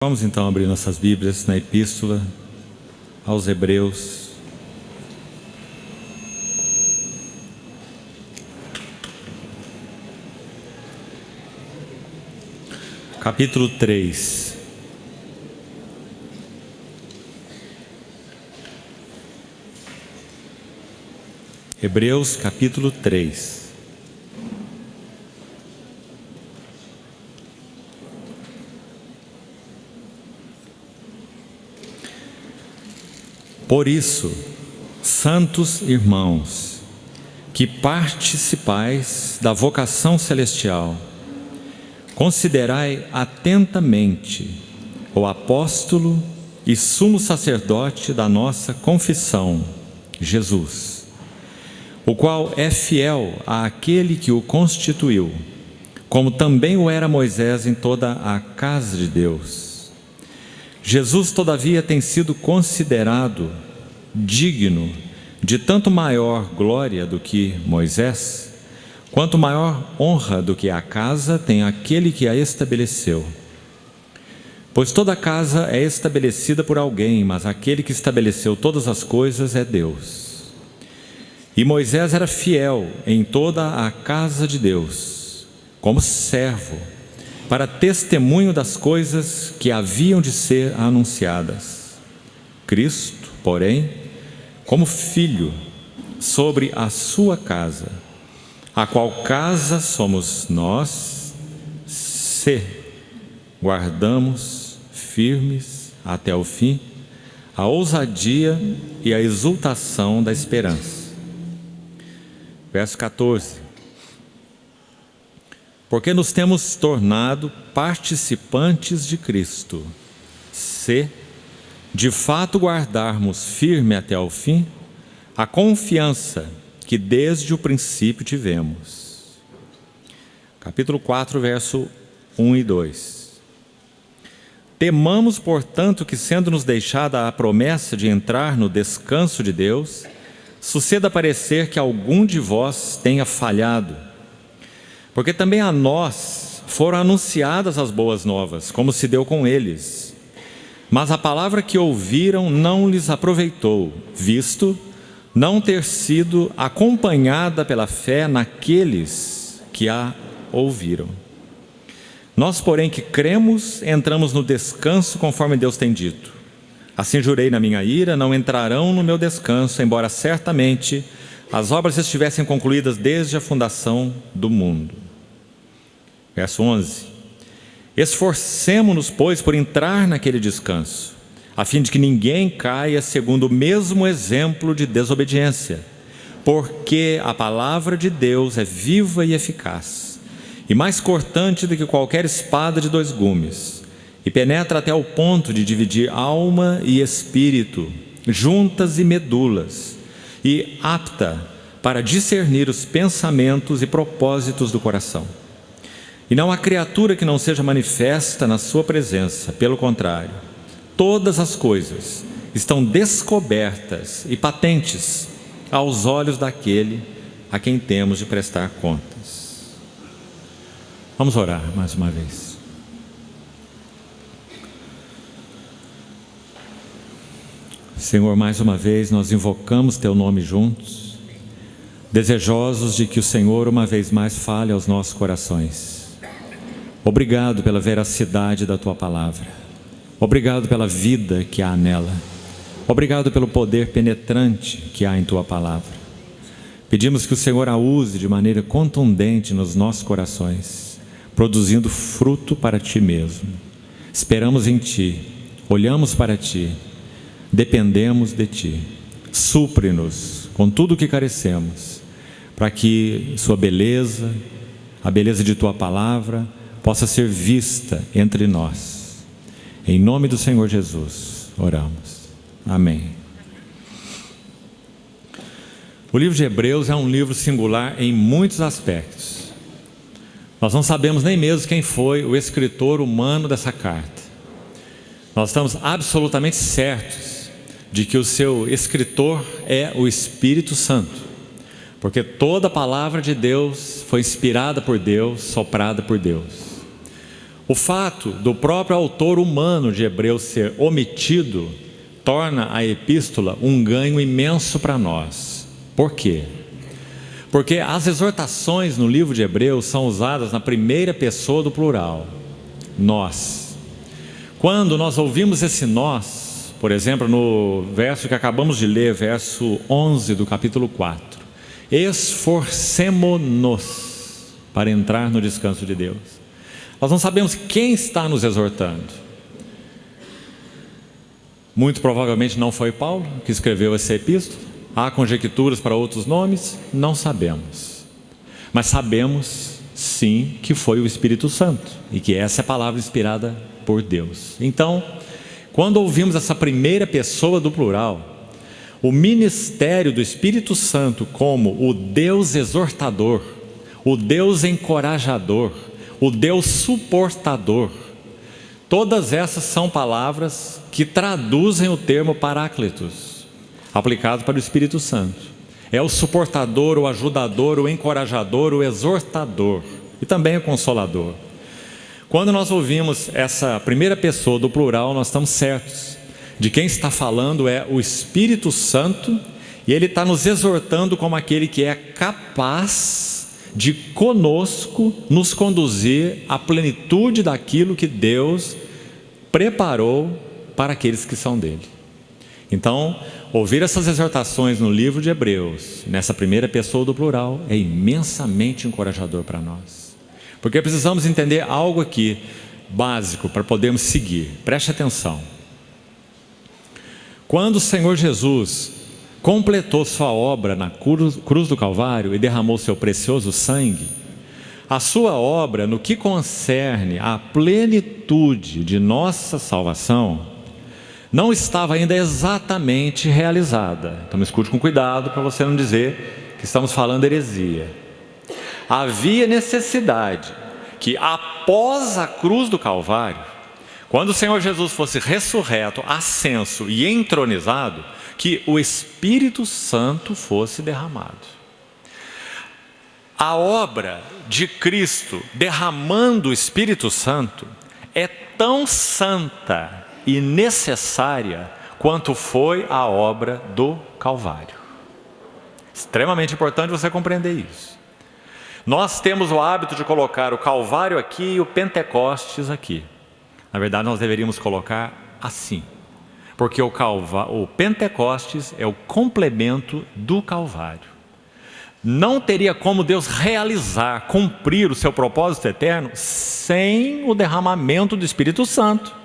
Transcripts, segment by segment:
Vamos então abrir nossas Bíblias na Epístola aos Hebreus. Capítulo 3. Hebreus capítulo 3. Por isso, santos irmãos, que participais da vocação celestial, considerai atentamente o apóstolo e sumo sacerdote da nossa confissão, Jesus, o qual é fiel àquele que o constituiu, como também o era Moisés em toda a casa de Deus. Jesus, todavia, tem sido considerado digno de tanto maior glória do que Moisés, quanto maior honra do que a casa tem aquele que a estabeleceu. Pois toda casa é estabelecida por alguém, mas aquele que estabeleceu todas as coisas é Deus. E Moisés era fiel em toda a casa de Deus, como servo, para testemunho das coisas que haviam de ser anunciadas. Cristo, porém, como filho, sobre a sua casa, a qual casa somos nós, se guardamos firmes até o fim a ousadia e a exultação da esperança. Verso 14. Porque nos temos tornado participantes de Cristo, se de fato guardarmos firme até o fim a confiança que desde o princípio tivemos. Capítulo 4, verso 1 e 2. Temamos, portanto, que, sendo-nos deixada a promessa de entrar no descanso de Deus, suceda parecer que algum de vós tenha falhado. Porque também a nós foram anunciadas as boas novas, como se deu com eles. Mas a palavra que ouviram não lhes aproveitou, visto não ter sido acompanhada pela fé naqueles que a ouviram. Nós, porém, que cremos, entramos no descanso conforme Deus tem dito. Assim jurei na minha ira, não entrarão no meu descanso, embora certamente as obras estivessem concluídas desde a fundação do mundo. Verso 11. Esforcemo-nos, pois, por entrar naquele descanso, a fim de que ninguém caia segundo o mesmo exemplo de desobediência, porque a palavra de Deus é viva e eficaz, e mais cortante do que qualquer espada de dois gumes, e penetra até o ponto de dividir alma e espírito, juntas e medulas, e apta para discernir os pensamentos e propósitos do coração. E não há criatura que não seja manifesta na sua presença, pelo contrário, todas as coisas estão descobertas e patentes aos olhos daquele a quem temos de prestar contas. Vamos orar mais uma vez. Senhor, mais uma vez nós invocamos Teu nome juntos, desejosos de que o Senhor uma vez mais fale aos nossos corações. Obrigado pela veracidade da Tua palavra. Obrigado pela vida que há nela. Obrigado pelo poder penetrante que há em Tua palavra. Pedimos que o Senhor a use de maneira contundente nos nossos corações, produzindo fruto para Ti mesmo. Esperamos em Ti, olhamos para Ti, dependemos de Ti. Supre-nos com tudo o que carecemos, para que Sua beleza, a beleza de Tua palavra, possa ser vista entre nós. Em nome do Senhor Jesus, oramos. Amém. O livro de Hebreus é um livro singular em muitos aspectos. Nós não sabemos nem mesmo quem foi o escritor humano dessa carta. Nós estamos absolutamente certos de que o seu escritor é o Espírito Santo, porque toda a palavra de Deus foi inspirada por Deus, soprada por Deus. O fato do próprio autor humano de Hebreus ser omitido torna a epístola um ganho imenso para nós. Por quê? Porque as exortações no livro de Hebreus são usadas na primeira pessoa do plural, nós. Quando nós ouvimos esse nós, por exemplo, no verso que acabamos de ler, verso 11 do capítulo 4, esforcemo-nos para entrar no descanso de Deus. Nós não sabemos quem está nos exortando. Muito provavelmente não foi Paulo que escreveu essa epístola. Há conjecturas para outros nomes? Não sabemos. Mas sabemos, sim, que foi o Espírito Santo e que essa é a palavra inspirada por Deus. Então, quando ouvimos essa primeira pessoa do plural, o ministério do Espírito Santo como o Deus exortador, o Deus encorajador, o Deus suportador, todas essas são palavras que traduzem o termo Paráclitos, aplicado para o Espírito Santo. É o suportador, o ajudador, o encorajador, o exortador e também o consolador. Quando nós ouvimos essa primeira pessoa do plural, nós estamos certos de quem está falando é o Espírito Santo, e Ele está nos exortando como aquele que é capaz de conosco nos conduzir à plenitude daquilo que Deus preparou para aqueles que são dele. Então, ouvir essas exortações no livro de Hebreus, nessa primeira pessoa do plural, é imensamente encorajador para nós. Porque precisamos entender algo aqui básico para podermos seguir. Preste atenção. Quando o Senhor Jesus completou sua obra na cruz do Calvário e derramou seu precioso sangue, a sua obra no que concerne à plenitude de nossa salvação não estava ainda exatamente realizada. Então me escute com cuidado para você não dizer que estamos falando heresia. Havia necessidade que após a cruz do Calvário, quando o Senhor Jesus fosse ressurreto, ascenso e entronizado, que o Espírito Santo fosse derramado. A obra de Cristo derramando o Espírito Santo é tão santa e necessária quanto foi a obra do Calvário. Extremamente importante você compreender isso. Nós temos o hábito de colocar o Calvário aqui e o Pentecostes aqui. Na verdade, nós deveríamos colocar assim, porque o Pentecostes é o complemento do Calvário. Não teria como Deus realizar, cumprir o seu propósito eterno sem o derramamento do Espírito Santo.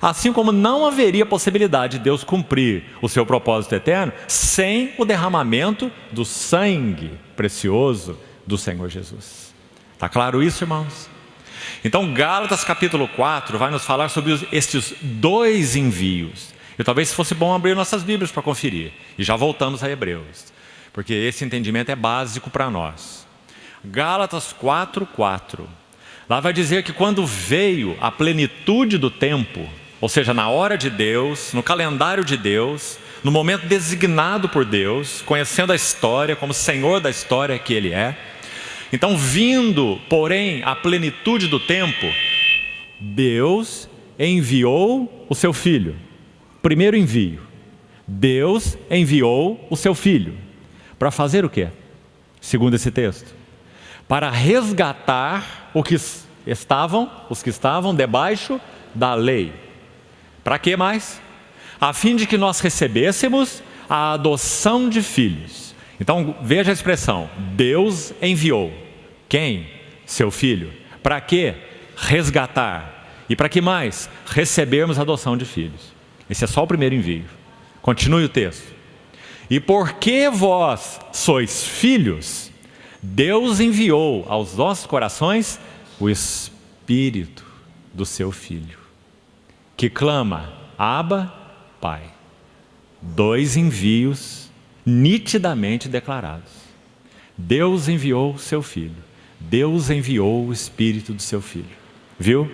Assim como não haveria possibilidade de Deus cumprir o seu propósito eterno sem o derramamento do sangue precioso do Senhor Jesus. Está claro isso, irmãos? Então, Gálatas capítulo 4 vai nos falar sobre estes dois envios. E talvez fosse bom abrir nossas Bíblias para conferir. E já voltamos a Hebreus, porque esse entendimento é básico para nós. Gálatas 4:4. Lá vai dizer que quando veio a plenitude do tempo, ou seja, na hora de Deus, no calendário de Deus, no momento designado por Deus, conhecendo a história como Senhor da história que Ele é, então vindo, porém, a plenitude do tempo, Deus enviou o seu Filho. Primeiro envio, Deus enviou o seu Filho. Para fazer o quê? Segundo esse texto, para resgatar os que estavam debaixo da lei. Para que mais? A fim de que nós recebêssemos a adoção de filhos. Então veja a expressão, Deus enviou. Quem? Seu Filho. Para quê? Resgatar. E para que mais? Recebermos a adoção de filhos. Esse é só o primeiro envio. Continue o texto. E porque vós sois filhos, Deus enviou aos nossos corações o Espírito do seu Filho, que clama, Abba, Pai. Dois envios nitidamente declarados. Deus enviou o seu Filho. Deus enviou o Espírito do seu Filho. Viu?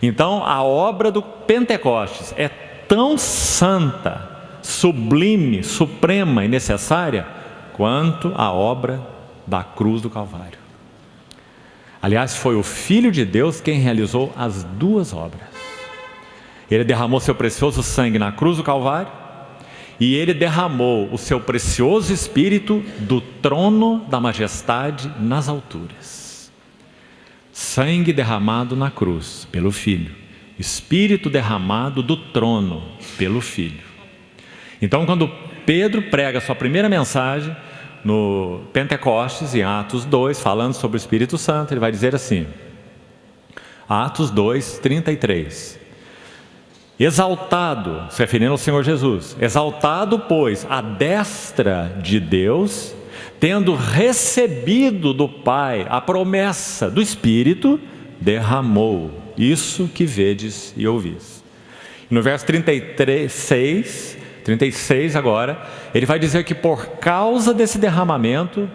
Então a obra do Pentecostes é tão santa, sublime, suprema e necessária quanto a obra da cruz do Calvário. Aliás, foi o Filho de Deus quem realizou as duas obras. Ele derramou seu precioso sangue na cruz do Calvário e ele derramou o seu precioso Espírito do trono da majestade nas alturas. Sangue derramado na cruz pelo Filho, Espírito derramado do trono pelo Filho. Então, quando Pedro prega sua primeira mensagem no Pentecostes, em Atos 2, falando sobre o Espírito Santo, ele vai dizer assim, Atos 2, 33, exaltado, se referindo ao Senhor Jesus, exaltado, pois, à destra de Deus, tendo recebido do Pai a promessa do Espírito, derramou isso que vedes e ouvis. No verso 36 agora, ele vai dizer que por causa desse derramamento,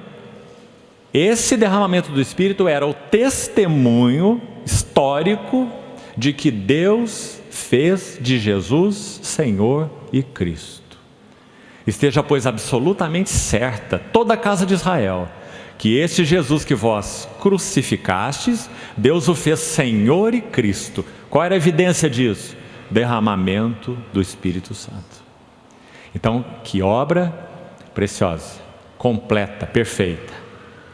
esse derramamento do Espírito era o testemunho histórico de que Deus fez de Jesus Senhor e Cristo. Esteja, pois, absolutamente certa toda a casa de Israel, que este Jesus que vós crucificastes, Deus o fez Senhor e Cristo. Qual era a evidência disso? Derramamento do Espírito Santo. Então, que obra preciosa, completa, perfeita.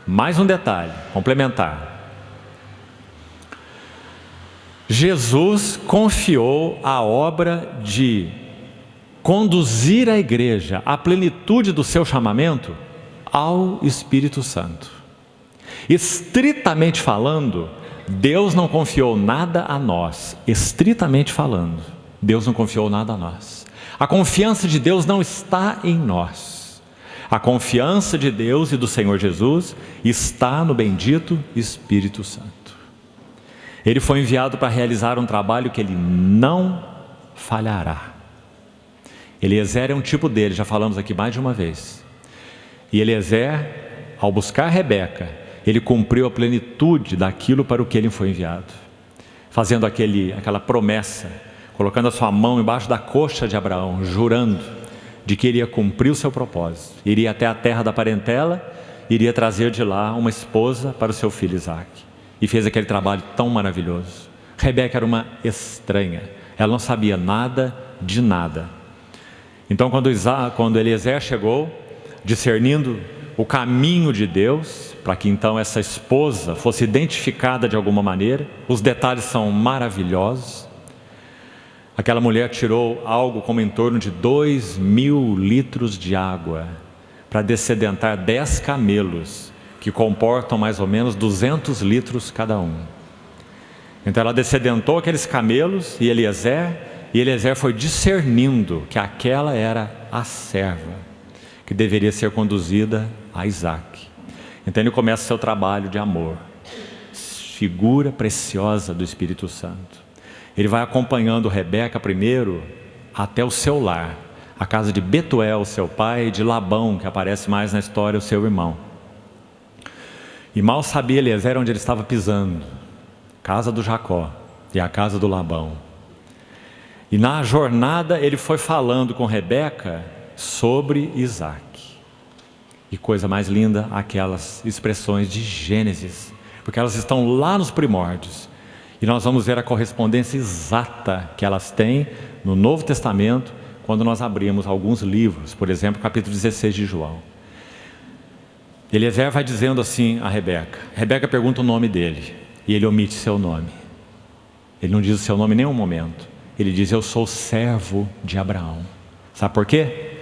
Mais um detalhe, complementar. Jesus confiou a obra de conduzir a igreja à plenitude do seu chamamento ao Espírito Santo. Estritamente falando, Deus não confiou nada a nós. Estritamente falando, Deus não confiou nada a nós. A confiança de Deus não está em nós. A confiança de Deus e do Senhor Jesus está no bendito Espírito Santo. Ele foi enviado para realizar um trabalho que ele não falhará. Eliezer é um tipo dele, já falamos aqui mais de uma vez. E Eliezer, ao buscar Rebeca, ele cumpriu a plenitude daquilo para o que ele foi enviado, fazendo aquela promessa, colocando a sua mão embaixo da coxa de Abraão, jurando de que iria cumprir o seu propósito, iria até a terra da parentela, iria trazer de lá uma esposa para o seu filho Isaque, e fez aquele trabalho tão maravilhoso. Rebeca era uma estranha, ela não sabia nada de nada. Então, quando Eliezer chegou, discernindo o caminho de Deus, para que então essa esposa fosse identificada de alguma maneira, os detalhes são maravilhosos. Aquela mulher tirou algo como em torno de 2.000 litros de água para dessedentar 10 camelos, que comportam mais ou menos 200 litros cada um. Então ela dessedentou aqueles camelos e Eliezer foi discernindo que aquela era a serva que deveria ser conduzida a Isaque. Então ele começa seu trabalho de amor, figura preciosa do Espírito Santo. Ele vai acompanhando Rebeca primeiro até o seu lar, a casa de Betuel, seu pai, e de Labão, que aparece mais na história, o seu irmão. E mal sabia Eliezer onde ele estava pisando, casa do Jacó e a casa do Labão. E na jornada ele foi falando com Rebeca sobre Isaque. E coisa mais linda, aquelas expressões de Gênesis, porque elas estão lá nos primórdios. E nós vamos ver a correspondência exata que elas têm no Novo Testamento, quando nós abrimos alguns livros, por exemplo, capítulo 16 de João. Eliezer vai dizendo assim a Rebeca. Rebeca pergunta o nome dele, e ele omite seu nome. Ele não diz o seu nome em nenhum momento. Ele diz: eu sou servo de Abraão. Sabe por quê?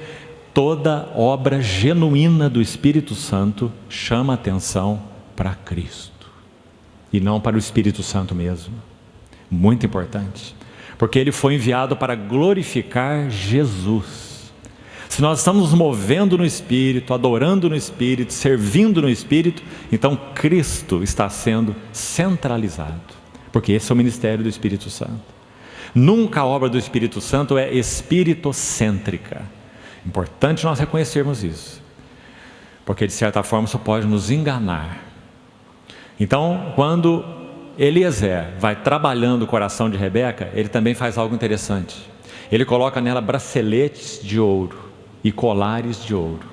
Toda obra genuína do Espírito Santo chama atenção para Cristo e não para o Espírito Santo mesmo. Muito importante, porque ele foi enviado para glorificar Jesus. Se nós estamos nos movendo no Espírito, adorando no Espírito, servindo no Espírito, então Cristo está sendo centralizado, porque esse é o ministério do Espírito Santo. Nunca a obra do Espírito Santo é espiritocêntrica. Importante nós reconhecermos isso, porque de certa forma isso pode nos enganar. Então, quando Eliezer vai trabalhando o coração de Rebeca, ele também faz algo interessante. Ele coloca nela braceletes de ouro e colares de ouro.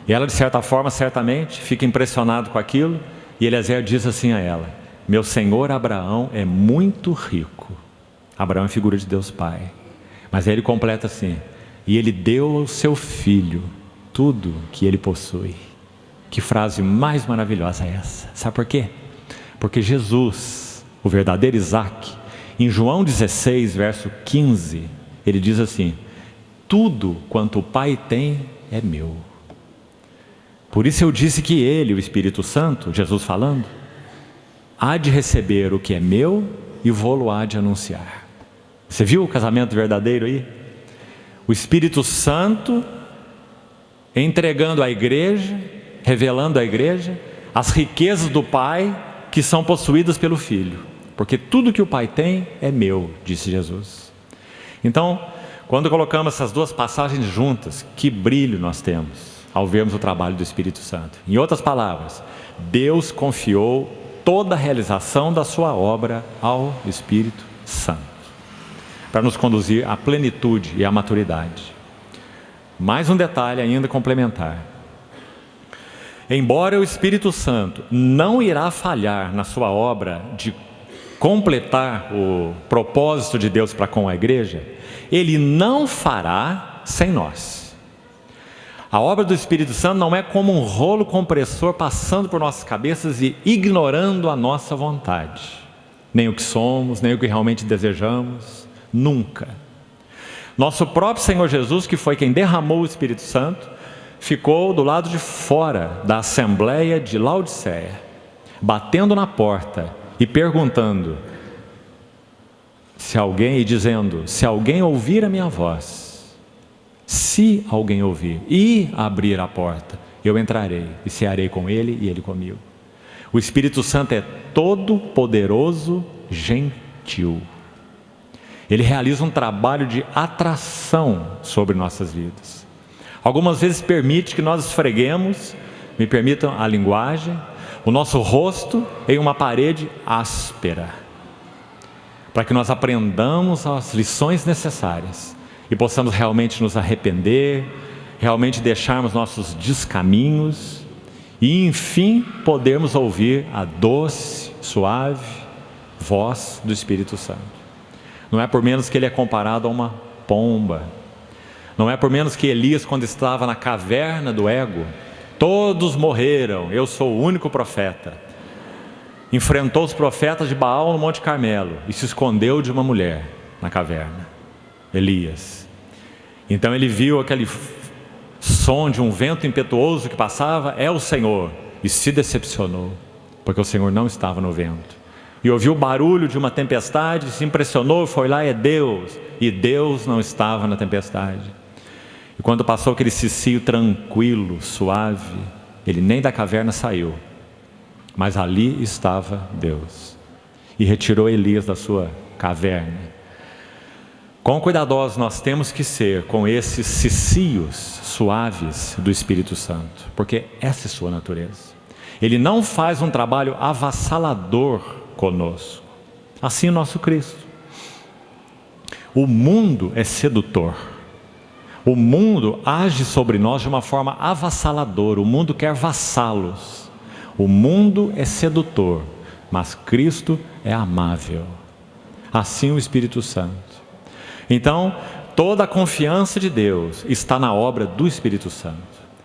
E ela, de certa forma, certamente, fica impressionada com aquilo, E Eliezer diz assim a ela: meu senhor Abraão é muito rico. Abraão é figura de Deus Pai. Mas aí ele completa assim: e ele deu ao seu filho tudo que ele possui. Que frase mais maravilhosa é essa? Sabe por quê? Porque Jesus, o verdadeiro Isaac, em João 16, verso 15, ele diz assim: tudo quanto o Pai tem é meu. Por isso eu disse que ele, o Espírito Santo, Jesus falando, há de receber o que é meu e vô-lo há de anunciar. Você viu o casamento verdadeiro aí? O Espírito Santo entregando à igreja, revelando à igreja as riquezas do Pai que são possuídas pelo Filho. Porque tudo que o Pai tem é meu, disse Jesus. Então, quando colocamos essas duas passagens juntas, que brilho nós temos ao vermos o trabalho do Espírito Santo. Em outras palavras, Deus confiou toda a realização da sua obra ao Espírito Santo, para nos conduzir à plenitude e à maturidade. Mais um detalhe ainda complementar: embora o Espírito Santo não irá falhar na sua obra de completar o propósito de Deus para com a igreja, Ele não fará sem nós. A obra do Espírito Santo não é como um rolo compressor passando por nossas cabeças e ignorando a nossa vontade, nem o que somos, nem o que realmente desejamos, nunca. Nosso próprio Senhor Jesus, que foi quem derramou o Espírito Santo, ficou do lado de fora da Assembleia de Laodiceia, batendo na porta e perguntando, se alguém ouvir a minha voz, se alguém ouvir e abrir a porta, eu entrarei e cearei com ele e ele comigo. O Espírito Santo é todo poderoso, gentil. Ele realiza um trabalho de atração sobre nossas vidas. Algumas vezes permite que nós esfreguemos, me permitam a linguagem, o nosso rosto em uma parede áspera, para que nós aprendamos as lições necessárias e possamos realmente nos arrepender, realmente deixarmos nossos descaminhos e, enfim, podermos ouvir a doce, suave voz do Espírito Santo. Não é por menos que ele é comparado a uma pomba. Não é por menos que Elias, quando estava na caverna do ego, todos morreram, eu sou o único profeta. Enfrentou os profetas de Baal no Monte Carmelo e se escondeu de uma mulher na caverna. Elias. Então ele viu aquele som de um vento impetuoso que passava, é o Senhor, e se decepcionou, porque o Senhor não estava no vento. E ouviu o barulho de uma tempestade, se impressionou, foi lá, é Deus, e Deus não estava na tempestade. E quando passou aquele cicio tranquilo, suave, ele nem da caverna saiu, mas ali estava Deus, e retirou Elias da sua caverna. Quão cuidadosos nós temos que ser com esses cicios suaves do Espírito Santo, porque essa é sua natureza. Ele não faz um trabalho avassalador conosco, assim o nosso Cristo. O mundo é sedutor, o mundo age sobre nós de uma forma avassaladora, o mundo quer vassalos, o mundo é sedutor, mas Cristo é amável, assim o Espírito Santo. Então, toda a confiança de Deus está na obra do Espírito Santo.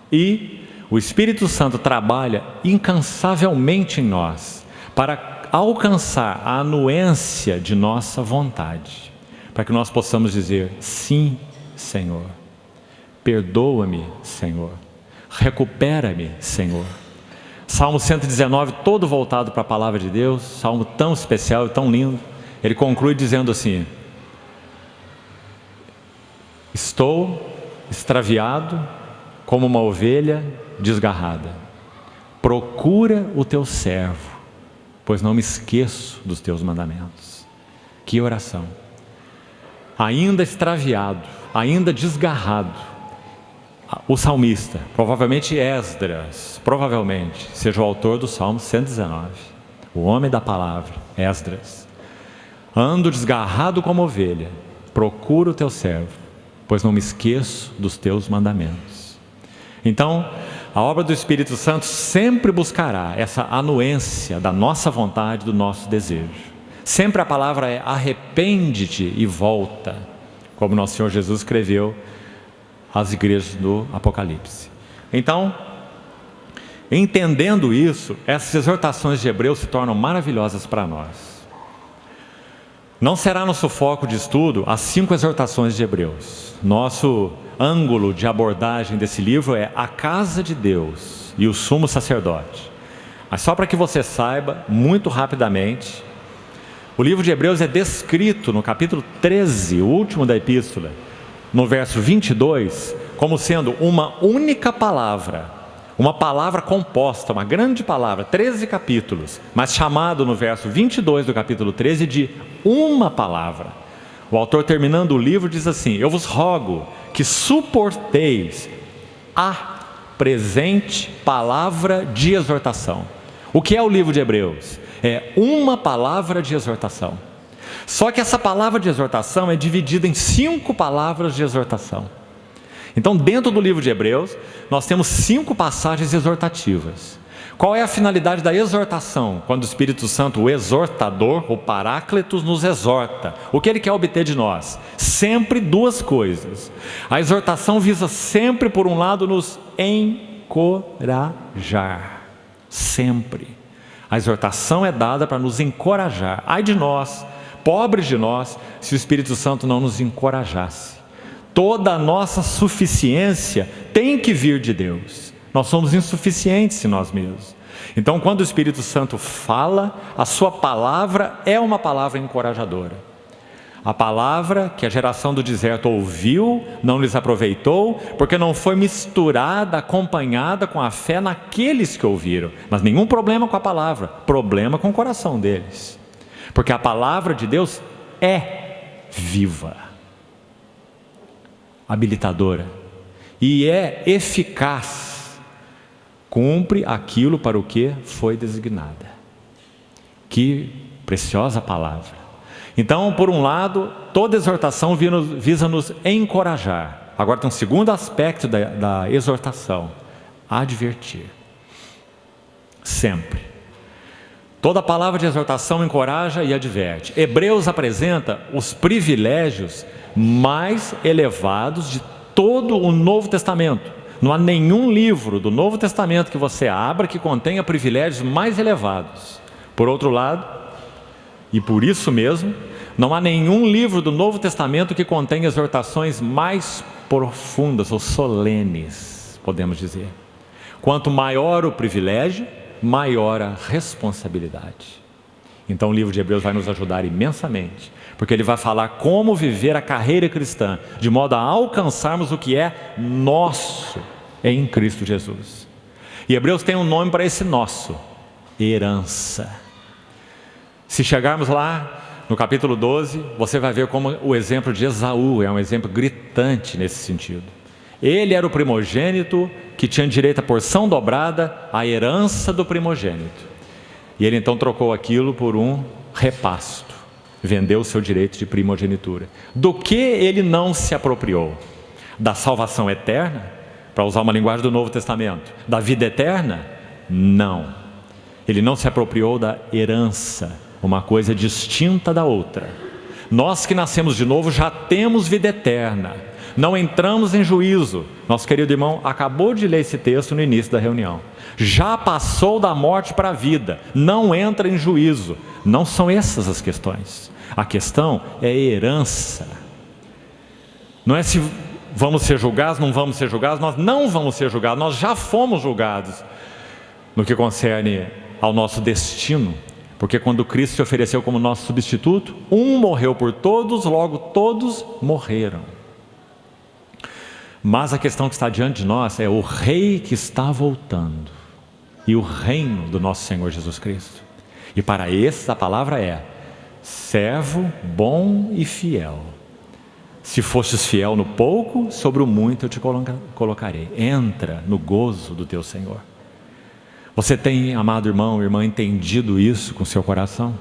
E o Espírito Santo trabalha incansavelmente em nós para alcançar a anuência de nossa vontade, para que nós possamos dizer: sim, Senhor, perdoa-me, Senhor, recupera-me, Senhor. Salmo 119, todo voltado para a palavra de Deus, salmo tão especial e tão lindo. Ele conclui dizendo assim: estou extraviado como uma ovelha desgarrada. Procura o teu servo, pois não me esqueço dos teus mandamentos. Que oração! Ainda extraviado, ainda desgarrado, o salmista, provavelmente Esdras, seja o autor do Salmo 119, o homem da palavra, Esdras. Ando desgarrado como ovelha, procura o teu servo, pois não me esqueço dos teus mandamentos. Então, a obra do Espírito Santo sempre buscará essa anuência da nossa vontade, do nosso desejo. Sempre a palavra é arrepende-te e volta, como nosso Senhor Jesus escreveu às igrejas do Apocalipse. Então, entendendo isso, essas exortações de Hebreus se tornam maravilhosas para nós. Não será nosso foco de estudo as 5 exortações de Hebreus. Nosso ângulo de abordagem desse livro é a casa de Deus e o sumo sacerdote. Mas só para que você saiba, muito rapidamente, o livro de Hebreus é descrito no capítulo 13, o último da epístola, no verso 22, como sendo uma única palavra, uma palavra composta, uma grande palavra, 13 capítulos, mas chamado no verso 22 do capítulo 13 de uma palavra. O autor, terminando o livro, diz assim: eu vos rogo que suporteis a presente palavra de exortação. O que é o livro de Hebreus? É uma palavra de exortação. Só que essa palavra de exortação é dividida em 5 palavras de exortação. Então, dentro do livro de Hebreus, nós temos 5 passagens exortativas. Qual é a finalidade da exortação? Quando o Espírito Santo, o exortador, o Paráclitos, nos exorta, o que ele quer obter de nós? Sempre 2 coisas. A exortação visa sempre, por um lado, nos encorajar. Sempre. A exortação é dada para nos encorajar. Ai de nós, pobres de nós, se o Espírito Santo não nos encorajasse. Toda a nossa suficiência tem que vir de Deus. Nós somos insuficientes em nós mesmos. Então, quando o Espírito Santo fala, a sua palavra é uma palavra encorajadora. A palavra que a geração do deserto ouviu, não lhes aproveitou, porque não foi misturada, acompanhada com a fé naqueles que ouviram. Mas nenhum problema com a palavra, problema com o coração deles. Porque a palavra de Deus é viva, habilitadora e é eficaz, cumpre aquilo para o que foi designada. Que preciosa palavra. Então, por um lado, toda exortação visa nos encorajar. Agora tem um segundo aspecto da exortação: advertir. Sempre. Toda palavra de exortação encoraja e adverte. Hebreus apresenta os privilégios mais elevados de todo o Novo Testamento. Não há nenhum livro do Novo Testamento que você abra que contenha privilégios mais elevados. Por outro lado, e por isso mesmo, não há nenhum livro do Novo Testamento que contenha exortações mais profundas ou solenes, podemos dizer. Quanto maior o privilégio, maior a responsabilidade. Então o livro de Hebreus vai nos ajudar imensamente, porque ele vai falar como viver a carreira cristã, de modo a alcançarmos o que é nosso em Cristo Jesus. E Hebreus tem um nome para esse nosso: herança. Se chegarmos lá no capítulo 12, você vai ver como o exemplo de Esaú é um exemplo gritante nesse sentido. Ele era o primogênito que tinha direito à porção dobrada, a herança do primogênito. E ele então trocou aquilo por um repasto, vendeu o seu direito de primogenitura. Do que ele não se apropriou? Da salvação eterna, para usar uma linguagem do Novo Testamento. Da vida eterna? Não. Ele não se apropriou da herança, uma coisa distinta da outra. Nós que nascemos de novo já temos vida eterna, não entramos em juízo. Nosso querido irmão acabou de ler esse texto no início da reunião. Já passou da morte para a vida, não entra em juízo. Não são essas as questões. A questão é herança. Não é se vamos ser julgados, não vamos ser julgados. Nós não vamos ser julgados, nós já fomos julgados no que concerne ao nosso destino. Porque quando Cristo se ofereceu como nosso substituto, um morreu por todos, logo todos morreram. Mas a questão que está diante de nós é o Rei que está voltando e o reino do nosso Senhor Jesus Cristo. E para esses a palavra é: servo bom e fiel. Se fostes fiel no pouco, sobre o muito eu te colocarei. Entra no gozo do teu Senhor. Você tem, amado irmão, irmã, entendido isso com seu coração?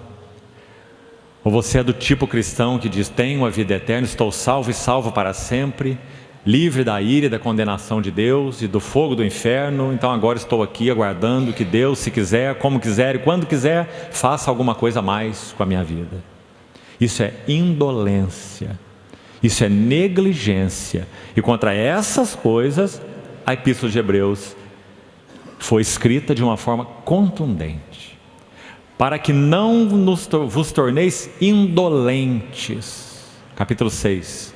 Ou você é do tipo cristão que diz: tenho a vida eterna, estou salvo e salvo para sempre, livre da ira e da condenação de Deus e do fogo do inferno. Então agora estou aqui aguardando que Deus, se quiser, como quiser e quando quiser, faça alguma coisa a mais com a minha vida. Isso é indolência, isso é negligência, e contra essas coisas a Epístola de Hebreus foi escrita de uma forma contundente, para que não vos torneis indolentes, capítulo 6,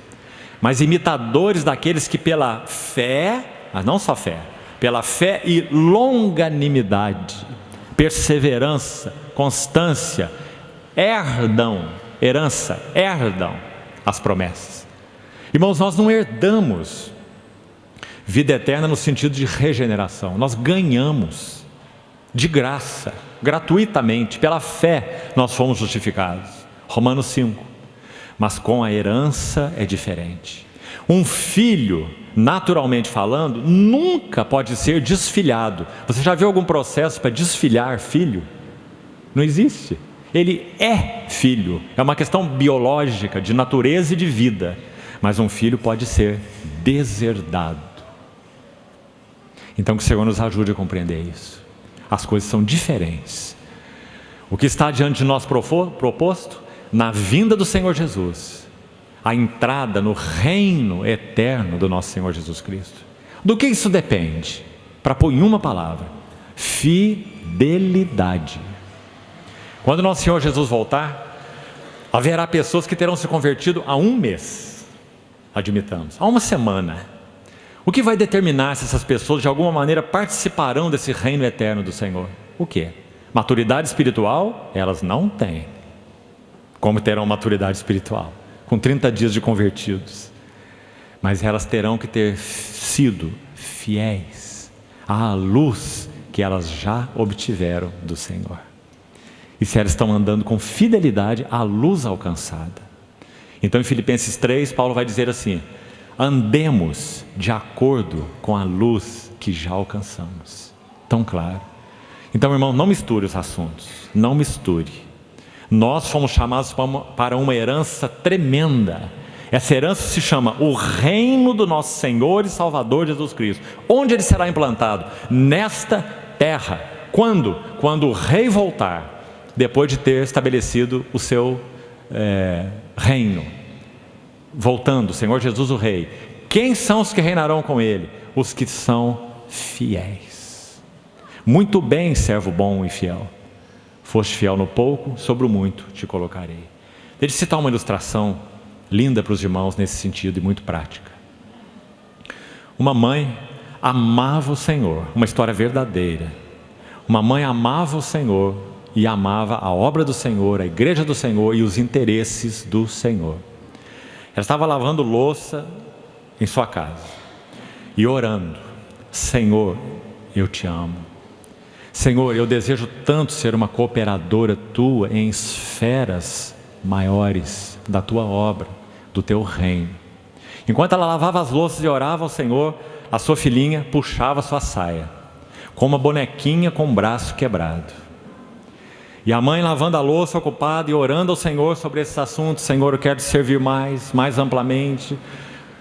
mas imitadores daqueles que pela fé, mas não só fé, pela fé e longanimidade, perseverança, constância, herdam as promessas. Irmãos, nós não herdamos vida eterna no sentido de regeneração, nós ganhamos de graça, gratuitamente, pela fé nós fomos justificados, Romanos 5. Mas com a herança é diferente. Um filho, naturalmente falando, nunca pode ser desfilhado. Você já viu algum processo para desfilhar filho? Não existe. Ele é filho, é uma questão biológica, de natureza e de vida. Mas um filho pode ser deserdado. Então que o Senhor nos ajude a compreender isso. As coisas são diferentes. O que está diante de nós proposto, na vinda do Senhor Jesus, a entrada no reino eterno do nosso Senhor Jesus Cristo. Do que isso depende? Para pôr em uma palavra: fidelidade. Quando nosso Senhor Jesus voltar, haverá pessoas que terão se convertido há um mês, admitamos, há uma semana. O que vai determinar se essas pessoas de alguma maneira participarão desse reino eterno do Senhor? O quê? Maturidade espiritual? Elas não têm. Como terão maturidade espiritual? Com 30 dias de convertidos. Mas elas terão que ter sido fiéis à luz que elas já obtiveram do Senhor. E se elas estão andando com fidelidade à luz alcançada. Então em Filipenses 3, Paulo vai dizer assim: andemos de acordo com a luz que já alcançamos. Tão claro. Então, irmão, não misture os assuntos. Não misture. Nós fomos chamados para uma herança tremenda. Essa herança se chama o reino do nosso Senhor e Salvador Jesus Cristo. Onde ele será implantado? Nesta terra. Quando? Quando o rei voltar, depois de ter estabelecido o seu reino. Voltando, o Senhor Jesus o rei. Quem são os que reinarão com ele? Os que são fiéis. Muito bem, servo bom e fiel. Foste fiel no pouco, sobre o muito te colocarei. Deixa eu citar uma ilustração linda para os irmãos nesse sentido e muito prática. Uma mãe amava o Senhor, uma história verdadeira. Uma mãe amava o Senhor e amava a obra do Senhor, a igreja do Senhor e os interesses do Senhor. Ela estava lavando louça em sua casa e orando: Senhor, eu te amo. Senhor, eu desejo tanto ser uma cooperadora tua em esferas maiores da tua obra, do teu reino. Enquanto ela lavava as louças e orava ao Senhor, a sua filhinha puxava sua saia, com uma bonequinha com o braço quebrado. E a mãe lavando a louça, ocupada e orando ao Senhor sobre esses assuntos: Senhor, eu quero te servir mais amplamente,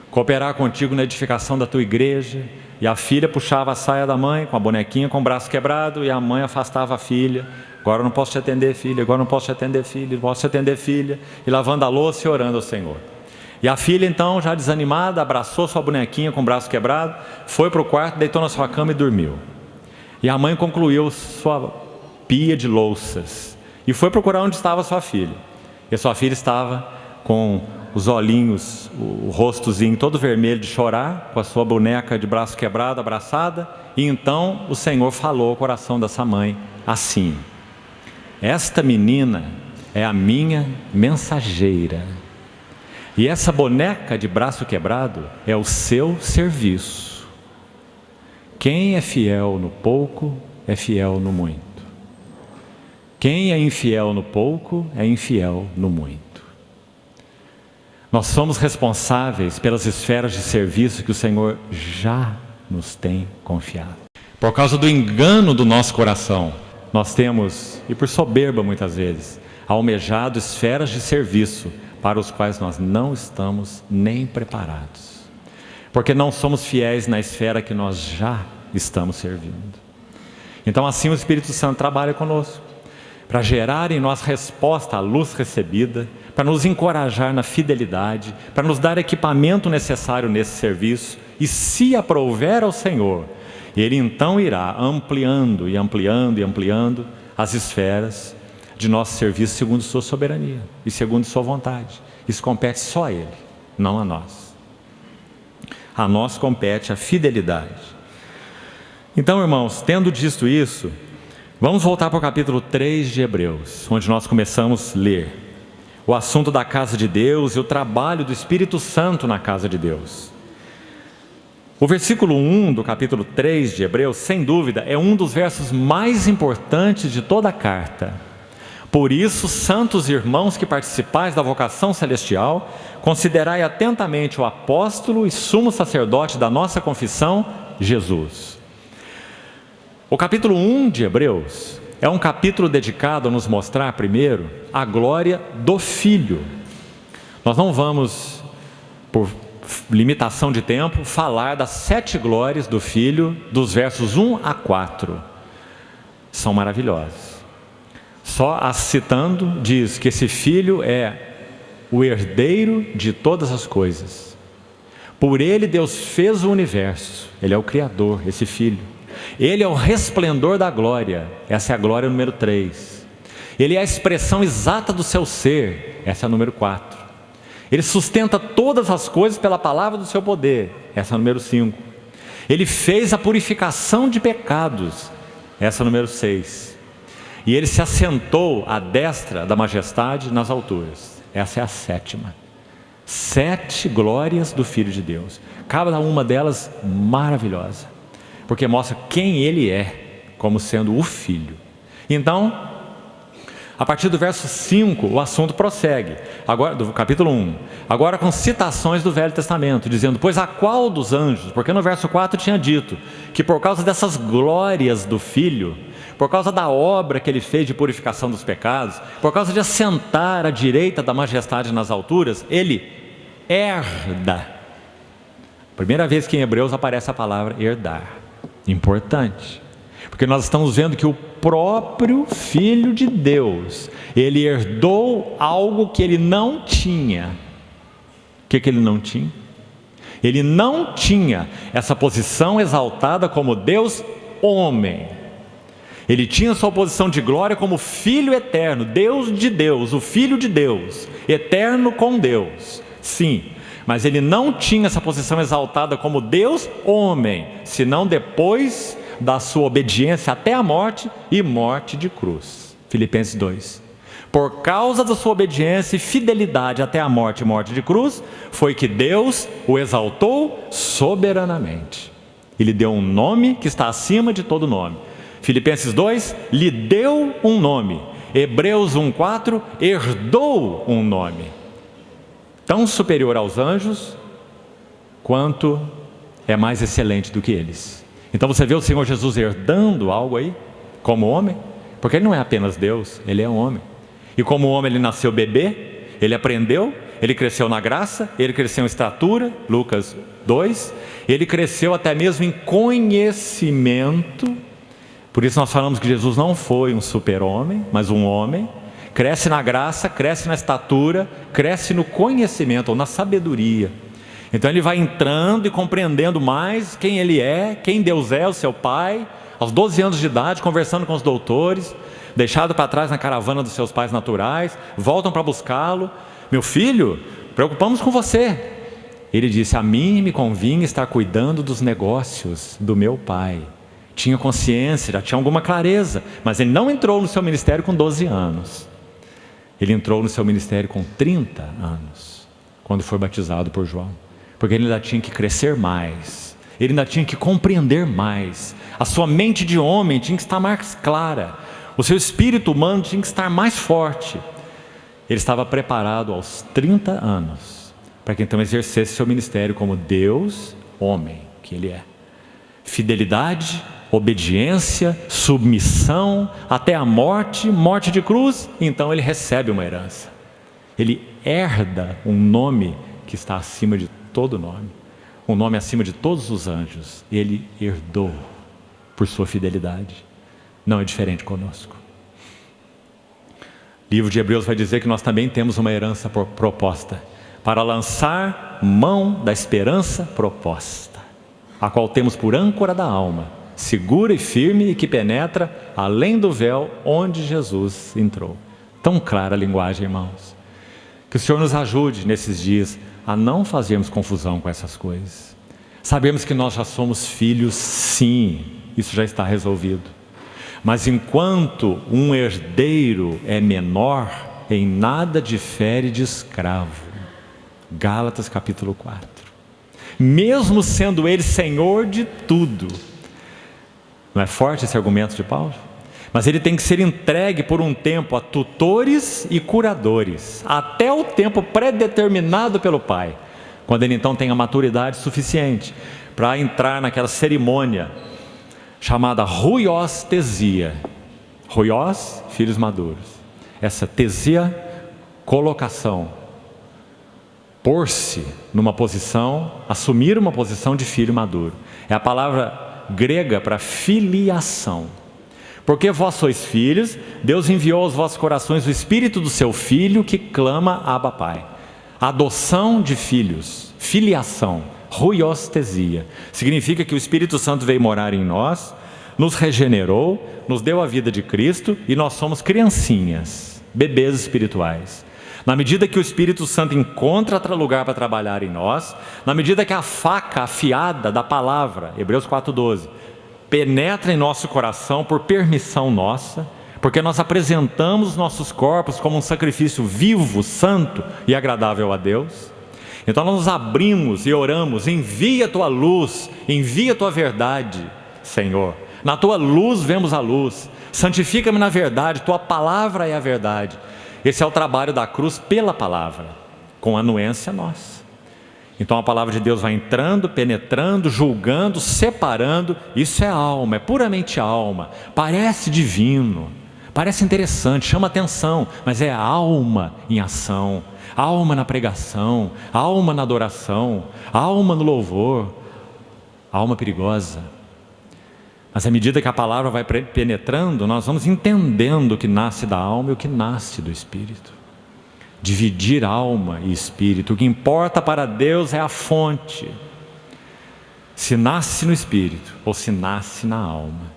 cooperar contigo na edificação da tua igreja. E a filha puxava a saia da mãe, com a bonequinha com o braço quebrado, e a mãe afastava a filha: agora eu não posso te atender, filha, agora eu não posso te atender, filha, não posso te atender, filha. E lavando a louça e orando ao Senhor. E a filha então, já desanimada, abraçou sua bonequinha com o braço quebrado, foi para o quarto, deitou na sua cama e dormiu. E a mãe concluiu sua pia de louças e foi procurar onde estava sua filha. E a sua filha estava com os olhinhos, o rostozinho todo vermelho de chorar, com a sua boneca de braço quebrado, abraçada. E então o Senhor falou ao coração dessa mãe assim: esta menina é a minha mensageira, e essa boneca de braço quebrado é o seu serviço. Quem é fiel no pouco é fiel no muito. Quem é infiel no pouco é infiel no muito. Nós somos responsáveis pelas esferas de serviço que o Senhor já nos tem confiado. Por causa do engano do nosso coração, nós temos, e por soberba muitas vezes, almejado esferas de serviço para os quais nós não estamos nem preparados. porque não somos fiéis na esfera que nós já estamos servindo. Então assim o Espírito Santo trabalha conosco, para gerar em nós resposta à luz recebida, para nos encorajar na fidelidade, para nos dar equipamento necessário nesse serviço, e se aprouver ao Senhor, Ele então irá ampliando e ampliando e ampliando as esferas de nosso serviço segundo sua soberania e segundo sua vontade. Isso compete só a Ele, não a nós. A nós compete a fidelidade. Então, irmãos, tendo dito isso, vamos voltar para o capítulo 3 de Hebreus, onde nós começamos a ler o assunto da casa de Deus e o trabalho do Espírito Santo na casa de Deus. O versículo 1 do capítulo 3 de Hebreus, sem dúvida, é um dos versos mais importantes de toda a carta. Por isso, santos irmãos que participais da vocação celestial, considerai atentamente o apóstolo e sumo sacerdote da nossa confissão, Jesus. O capítulo 1 de Hebreus é um capítulo dedicado a nos mostrar, primeiro, a glória do Filho. Nós não vamos, por limitação de tempo, falar das 7 glórias do Filho, dos versos 1 a 4. São maravilhosas. Só as citando, diz que esse Filho é o herdeiro de todas as coisas. Por Ele Deus fez o universo. Ele é o Criador, esse Filho. Ele é o resplendor da glória. Essa é a glória número 3. Ele é a expressão exata do seu ser. Essa é a número 4. Ele sustenta todas as coisas pela palavra do seu poder. Essa é a número 5. Ele fez a purificação de pecados. Essa é a número 6. E Ele se assentou à destra da majestade nas alturas. Essa é a 7ª. 7 glórias do Filho de Deus. Cada uma delas maravilhosa, porque mostra quem Ele é, como sendo o Filho. Então, a partir do verso 5, o assunto prossegue, agora, do capítulo 1, agora com citações do Velho Testamento, dizendo, pois a qual dos anjos, porque no verso 4 tinha dito, que por causa dessas glórias do Filho, por causa da obra que Ele fez de purificação dos pecados, por causa de assentar à direita da majestade nas alturas, Ele herda. Primeira vez que em Hebreus aparece a palavra herdar. Importante, porque nós estamos vendo que o próprio Filho de Deus, Ele herdou algo que Ele não tinha. O que Ele não tinha? Ele não tinha essa posição exaltada como Deus homem. Ele tinha sua posição de glória como Filho eterno, Deus de Deus, o Filho de Deus, eterno com Deus, sim. Mas Ele não tinha essa posição exaltada como Deus homem, senão depois da sua obediência até a morte e morte de cruz. Filipenses 2. Por causa da sua obediência e fidelidade até a morte e morte de cruz, foi que Deus o exaltou soberanamente. Ele deu um nome que está acima de todo nome. Filipenses 2, lhe deu um nome. Hebreus 1,4, herdou um nome. Tão superior aos anjos, quanto é mais excelente do que eles. Então você vê o Senhor Jesus herdando algo aí, como homem, porque Ele não é apenas Deus, Ele é um homem. E como homem Ele nasceu bebê, Ele aprendeu, Ele cresceu na graça, Ele cresceu em estatura, Lucas 2, Ele cresceu até mesmo em conhecimento. Por isso nós falamos que Jesus não foi um super-homem, mas um homem. Cresce na graça, cresce na estatura, cresce no conhecimento ou na sabedoria. Então Ele vai entrando e compreendendo mais quem Ele é, quem Deus é, o seu Pai. Aos 12 anos de idade, conversando com os doutores, deixado para trás na caravana dos seus pais naturais, voltam para buscá-lo. Meu filho, preocupamos com você. Ele disse, a mim me convinha estar cuidando dos negócios do meu Pai. Tinha consciência, já tinha alguma clareza, mas ele não entrou no seu ministério com 12 anos. Ele entrou no seu ministério com 30 anos, quando foi batizado por João. Porque ele ainda tinha que crescer mais, ele ainda tinha que compreender mais. A sua mente de homem tinha que estar mais clara, o seu espírito humano tinha que estar mais forte. Ele estava preparado aos 30 anos, para que então exercesse seu ministério como Deus, homem, que Ele é. Fidelidade, obediência, submissão, até a morte, morte de cruz, então Ele recebe uma herança. Ele herda um nome que está acima de todo nome. um nome acima de todos os anjos, e ele herdou por sua fidelidade. Não é diferente conosco. O livro de Hebreus vai dizer que nós também temos uma herança proposta, para lançar mão da esperança proposta, a qual temos por âncora da alma, segura e firme, e que penetra além do véu onde Jesus entrou. Tão clara a linguagem, irmãos. Que o Senhor nos ajude nesses dias a não fazermos confusão com essas coisas. Sabemos que nós já somos filhos, sim, isso já está resolvido. Mas enquanto um herdeiro é menor, em nada difere de escravo. Gálatas capítulo 4. Mesmo sendo ele senhor de tudo. Não é forte esse argumento de Paulo? Mas ele tem que ser entregue por um tempo a tutores e curadores, até o tempo predeterminado pelo Pai, quando ele então tem a maturidade suficiente para entrar naquela cerimônia chamada ruios tesia. Ruios, filhos maduros. Essa tesia, colocação, pôr-se numa posição, assumir uma posição de filho maduro. É a palavra grega para filiação. Porque vós sois filhos, Deus enviou aos vossos corações o Espírito do seu Filho, que clama Abba Pai. Adoção de filhos, filiação, ruiostesia. Significa que o Espírito Santo veio morar em nós, nos regenerou, nos deu a vida de Cristo, e nós somos criancinhas, bebês espirituais. Na medida que o Espírito Santo encontra lugar para trabalhar em nós, na medida que a faca afiada da palavra, Hebreus 4,12, penetra em nosso coração por permissão nossa, porque nós apresentamos nossos corpos como um sacrifício vivo, santo e agradável a Deus. Então nós nos abrimos e oramos: envia a tua luz, envia a tua verdade, Senhor. Na tua luz vemos a luz, santifica-me na verdade, tua palavra é a verdade. Esse é o trabalho da cruz pela palavra, com anuência nossa. Então a palavra de Deus vai entrando, penetrando, julgando, separando. Isso é alma, é puramente alma. Parece divino, parece interessante, chama atenção, mas é alma em ação, alma na pregação, alma na adoração, alma no louvor, alma perigosa. Mas à medida que a palavra vai penetrando, nós vamos entendendo o que nasce da alma e o que nasce do Espírito. Dividir alma e Espírito. O que importa para Deus é a fonte. Se nasce no Espírito ou se nasce na alma.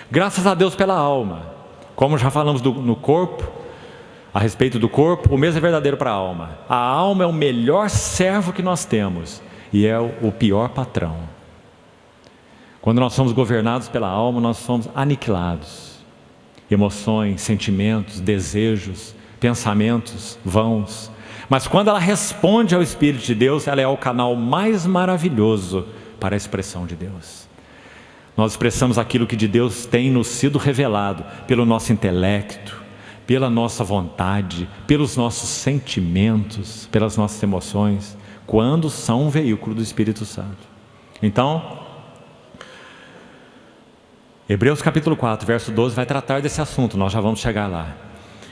Graças a Deus pela alma. Como já falamos no corpo, a respeito do corpo, o mesmo é verdadeiro para a alma. A alma é o melhor servo que nós temos e é o pior patrão. Quando nós somos governados pela alma, nós somos aniquilados. Emoções, sentimentos, desejos, pensamentos vãos. Mas quando ela responde ao Espírito de Deus, ela é o canal mais maravilhoso para a expressão de Deus. Nós expressamos aquilo que de Deus tem nos sido revelado pelo nosso intelecto, pela nossa vontade, pelos nossos sentimentos, pelas nossas emoções, quando são um veículo do Espírito Santo. Então, Hebreus capítulo 4, verso 12 vai tratar desse assunto, nós já vamos chegar lá.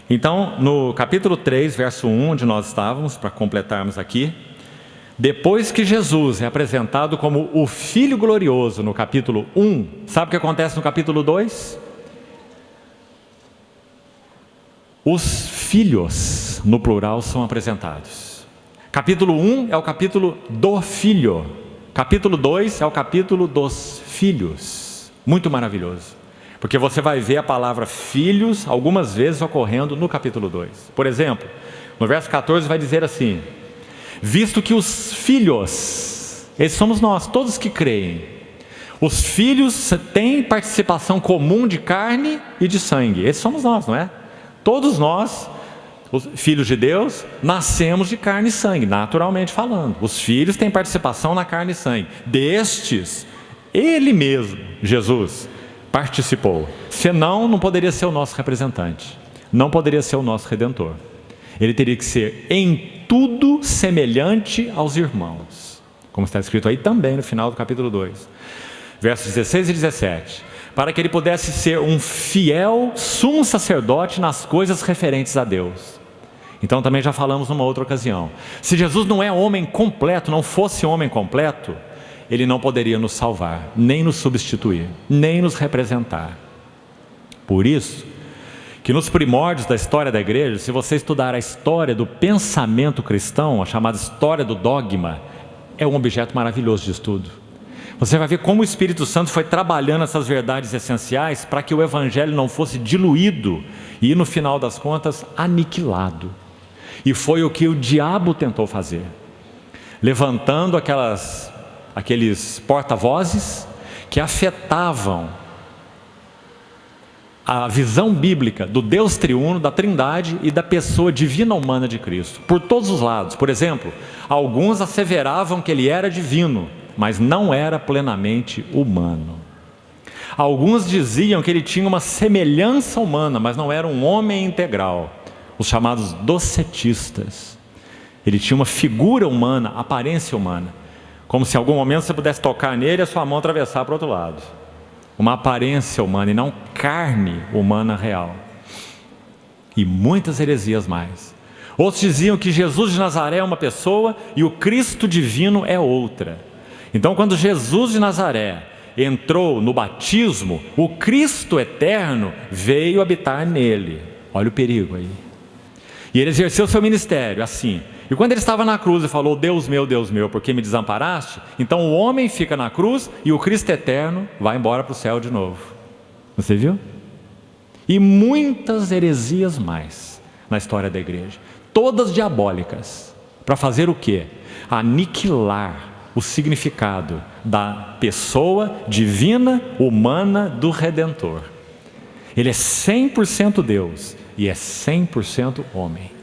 Então, no capítulo 3, verso 1, onde nós estávamos, para completarmos aqui, depois que Jesus é apresentado como o Filho glorioso no capítulo 1, sabe o que acontece no capítulo 2? Os filhos, no plural, são apresentados. Capítulo 1 é o capítulo do Filho, capítulo 2 é o capítulo dos filhos. Muito maravilhoso, porque você vai ver a palavra filhos algumas vezes ocorrendo no capítulo 2. Por exemplo, no verso 14 vai dizer assim: visto que os filhos, esses somos nós, todos que creem, os filhos têm participação comum de carne e de sangue. Esses somos nós, não é? Todos nós, os filhos de Deus, nascemos de carne e sangue, naturalmente falando. Os filhos têm participação na carne e sangue. Destes, Ele mesmo, Jesus, participou. Senão, não poderia ser o nosso representante. Não poderia ser o nosso Redentor. Ele teria que ser em tudo semelhante aos irmãos. Como está escrito aí também no final do capítulo 2. Versos 16 e 17. Para que ele pudesse ser um fiel sumo sacerdote nas coisas referentes a Deus. Então também já falamos numa outra ocasião. Se Jesus não é homem completo, não fosse homem completo, ele não poderia nos salvar, nem nos substituir, nem nos representar. Por isso, que nos primórdios da história da igreja, se você estudar a história do pensamento cristão, a chamada história do dogma, é um objeto maravilhoso de estudo. Você vai ver como o Espírito Santo foi trabalhando essas verdades essenciais para que o Evangelho não fosse diluído e, no final das contas, aniquilado. E foi o que o diabo tentou fazer, levantando aqueles porta-vozes que afetavam a visão bíblica do Deus triuno, da Trindade e da pessoa divina humana de Cristo, por todos os lados. Por exemplo, alguns asseveravam que ele era divino, mas não era plenamente humano. Alguns diziam que ele tinha uma semelhança humana, mas não era um homem integral, os chamados docetistas. Ele tinha uma figura humana, aparência humana, como se em algum momento você pudesse tocar nele e a sua mão atravessar para o outro lado. Uma aparência humana e não carne humana real. E muitas heresias mais. Outros diziam que Jesus de Nazaré é uma pessoa e o Cristo divino é outra. Então, quando Jesus de Nazaré entrou no batismo, o Cristo eterno veio habitar nele. Olha o perigo aí. E ele exerceu seu ministério assim. E quando ele estava na cruz e falou: Deus meu, por que me desamparaste? Então o homem fica na cruz e o Cristo eterno vai embora para o céu de novo. Você viu? E muitas heresias mais na história da igreja. Todas diabólicas. Para fazer o quê? Aniquilar o significado da pessoa divina, humana do Redentor. Ele é 100% Deus e é 100% homem.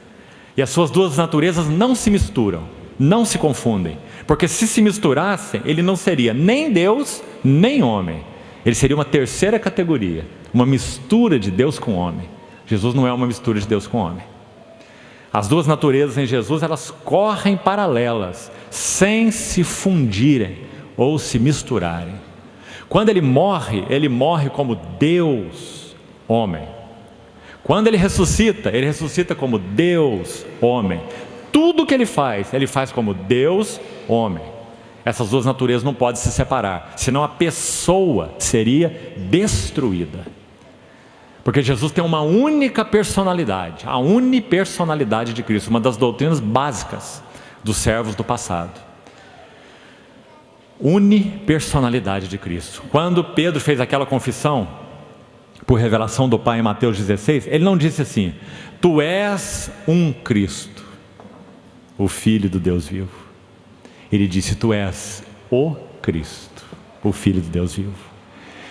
E as suas duas naturezas não se misturam, não se confundem. Porque se misturassem, ele não seria nem Deus, nem homem. Ele seria uma terceira categoria, uma mistura de Deus com homem. Jesus não é uma mistura de Deus com homem. As duas naturezas em Jesus, elas correm paralelas, sem se fundirem ou se misturarem. Quando ele morre como Deus, homem. Quando ele ressuscita como Deus, homem. Tudo que ele faz como Deus, homem. Essas duas naturezas não podem se separar, senão a pessoa seria destruída. Porque Jesus tem uma única personalidade, a unipersonalidade de Cristo, uma das doutrinas básicas dos servos do passado. Unipersonalidade de Cristo. Quando Pedro fez aquela confissão, por revelação do Pai em Mateus 16, ele não disse assim: Tu és um Cristo, o Filho do Deus vivo. Ele disse: Tu és o Cristo, o Filho do Deus vivo.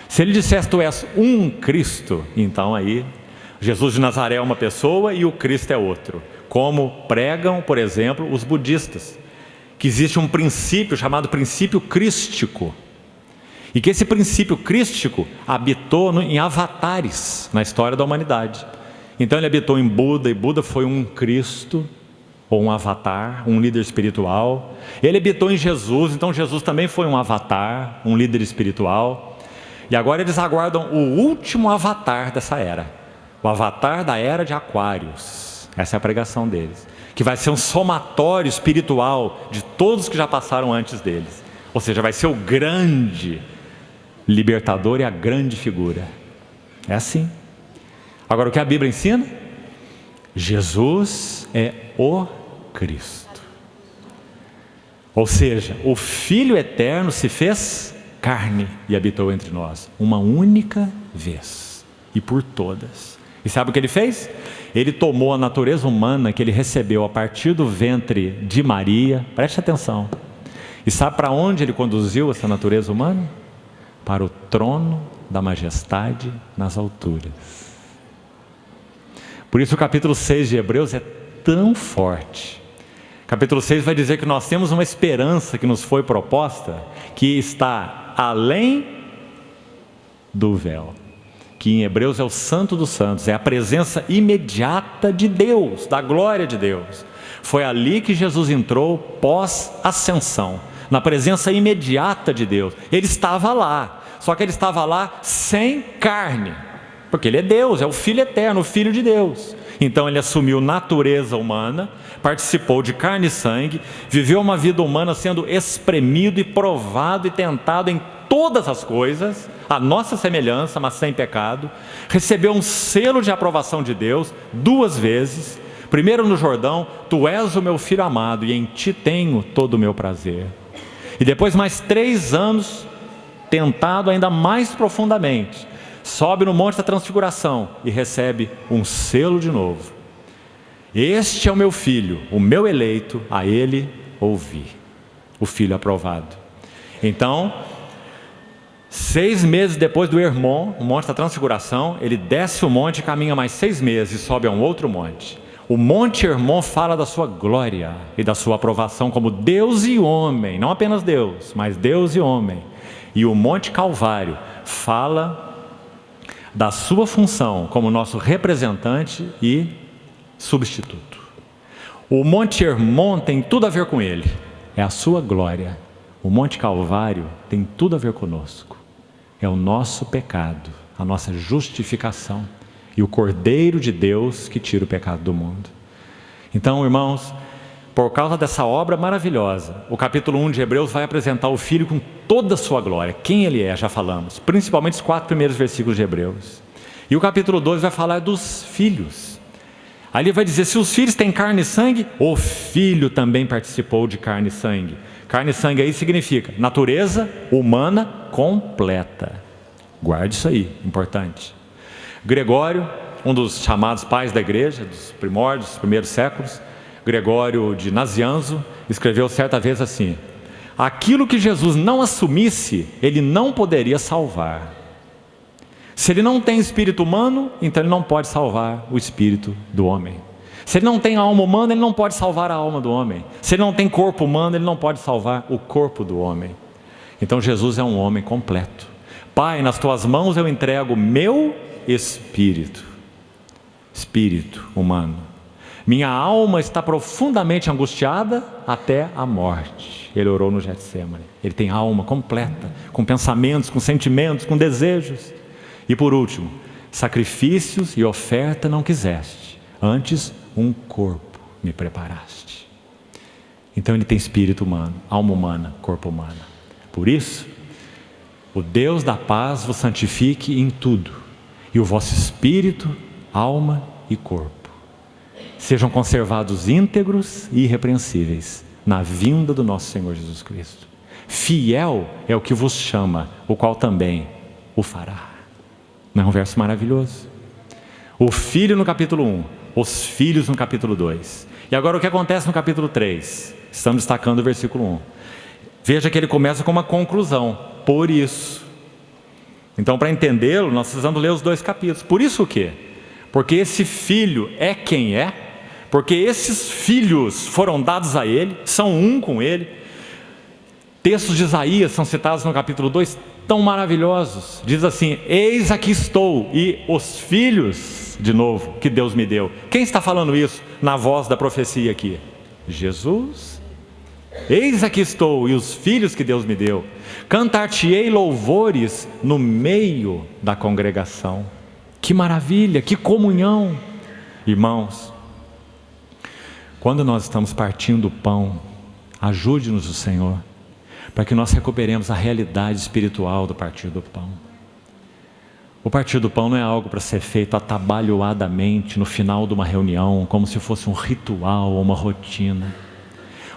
Se ele dissesse: Tu és um Cristo, então aí Jesus de Nazaré é uma pessoa e o Cristo é outro. Como pregam, por exemplo, os budistas, que existe um princípio chamado princípio crístico. E que esse princípio crístico habitou em avatares na história da humanidade. Então ele habitou em Buda, e Buda foi um Cristo, ou um avatar, um líder espiritual. Ele habitou em Jesus, então Jesus também foi um avatar, um líder espiritual. E agora eles aguardam o último avatar dessa era, o avatar da era de Aquários. Essa é a pregação deles, que vai ser um somatório espiritual de todos que já passaram antes deles. Ou seja, vai ser o grande libertador e a grande figura. É assim. Agora, o que a Bíblia ensina? Jesus é o Cristo. Ou seja, o Filho eterno se fez carne e habitou entre nós, uma única vez e por todas. E sabe o que ele fez? Ele tomou a natureza humana que ele recebeu a partir do ventre de Maria. Preste atenção. E sabe para onde ele conduziu essa natureza humana? Para o trono da majestade nas alturas. Por isso o capítulo 6 de Hebreus é tão forte. Capítulo 6 vai dizer que nós temos uma esperança que nos foi proposta, que está além do véu, que em Hebreus é o Santo dos Santos, é a presença imediata de Deus, da glória de Deus. Foi ali que Jesus entrou pós-ascensão, na presença imediata de Deus. Ele estava lá, só que ele estava lá sem carne, porque ele é Deus, é o Filho eterno, o Filho de Deus. Então ele assumiu natureza humana, participou de carne e sangue, viveu uma vida humana sendo espremido e provado e tentado em todas as coisas, a nossa semelhança, mas sem pecado. Recebeu um selo de aprovação de Deus 2 vezes. Primeiro no Jordão: tu és o meu filho amado e em ti tenho todo o meu prazer. E depois mais 3 anos tentado ainda mais profundamente, sobe no Monte da Transfiguração e recebe um selo de novo: este é o meu filho, o meu eleito, a ele ouvi. O filho aprovado. Então, 6 meses depois do Hermon, o Monte da Transfiguração, ele desce o monte e caminha mais 6 meses e sobe a um outro monte. O Monte Hermon fala da sua glória e da sua aprovação como Deus e homem, não apenas Deus, mas Deus e homem. E o Monte Calvário fala da sua função como nosso representante e substituto. O Monte Hermon tem tudo a ver com ele, é a sua glória. O Monte Calvário tem tudo a ver conosco, é o nosso pecado, a nossa justificação e o Cordeiro de Deus que tira o pecado do mundo. Então, irmãos, por causa dessa obra maravilhosa, o capítulo 1 de Hebreus vai apresentar o Filho com toda a sua glória. Quem ele é, já falamos, principalmente os 4 primeiros versículos de Hebreus. E o capítulo 2 vai falar dos filhos. Aí ele vai dizer: se os filhos têm carne e sangue, o Filho também participou de carne e sangue. Carne e sangue aí significa natureza humana completa. Guarde isso aí, importante. Gregório, um dos chamados pais da igreja, dos primórdios, dos primeiros séculos, Gregório de Nazianzo, escreveu certa vez assim: aquilo que Jesus não assumisse, ele não poderia salvar. Se ele não tem espírito humano, então ele não pode salvar o espírito do homem. Se ele não tem alma humana, ele não pode salvar a alma do homem. Se ele não tem corpo humano, ele não pode salvar o corpo do homem. Então Jesus é um homem completo. Pai, nas tuas mãos eu entrego meu espírito. Espírito humano. Minha alma está profundamente angustiada até a morte. Ele orou no Getsemane. Ele tem alma completa, com pensamentos, com sentimentos, com desejos. E por último, sacrifícios e oferta não quiseste, antes um corpo me preparaste. Então ele tem espírito humano, alma humana, corpo humano. Por isso, o Deus da paz vos santifique em tudo, e o vosso espírito, alma e corpo sejam conservados íntegros e irrepreensíveis na vinda do nosso Senhor Jesus Cristo. Fiel é o que vos chama, o qual também o fará. Não é um verso maravilhoso? O Filho no capítulo 1, os filhos no capítulo 2. E agora o que acontece no capítulo 3? Estamos destacando o versículo 1. Veja que ele começa com uma conclusão: por isso. Então, para entendê-lo, nós precisamos ler os 2 capítulos. Por isso o quê? Porque esse filho é quem é, porque esses filhos foram dados a ele, são um com ele. Textos de Isaías são citados no capítulo 2, tão maravilhosos. Diz assim: eis aqui estou, e os filhos, de novo, que Deus me deu. Quem está falando isso na voz da profecia aqui? Jesus. Eis aqui estou, e os filhos que Deus me deu. Cantar-te-ei louvores no meio da congregação. Que maravilha, que comunhão. Irmãos, quando nós estamos partindo o pão, ajude-nos o Senhor, para que nós recuperemos a realidade espiritual do partir do pão. O partir do pão não é algo para ser feito atabalhoadamente no final de uma reunião, como se fosse um ritual ou uma rotina.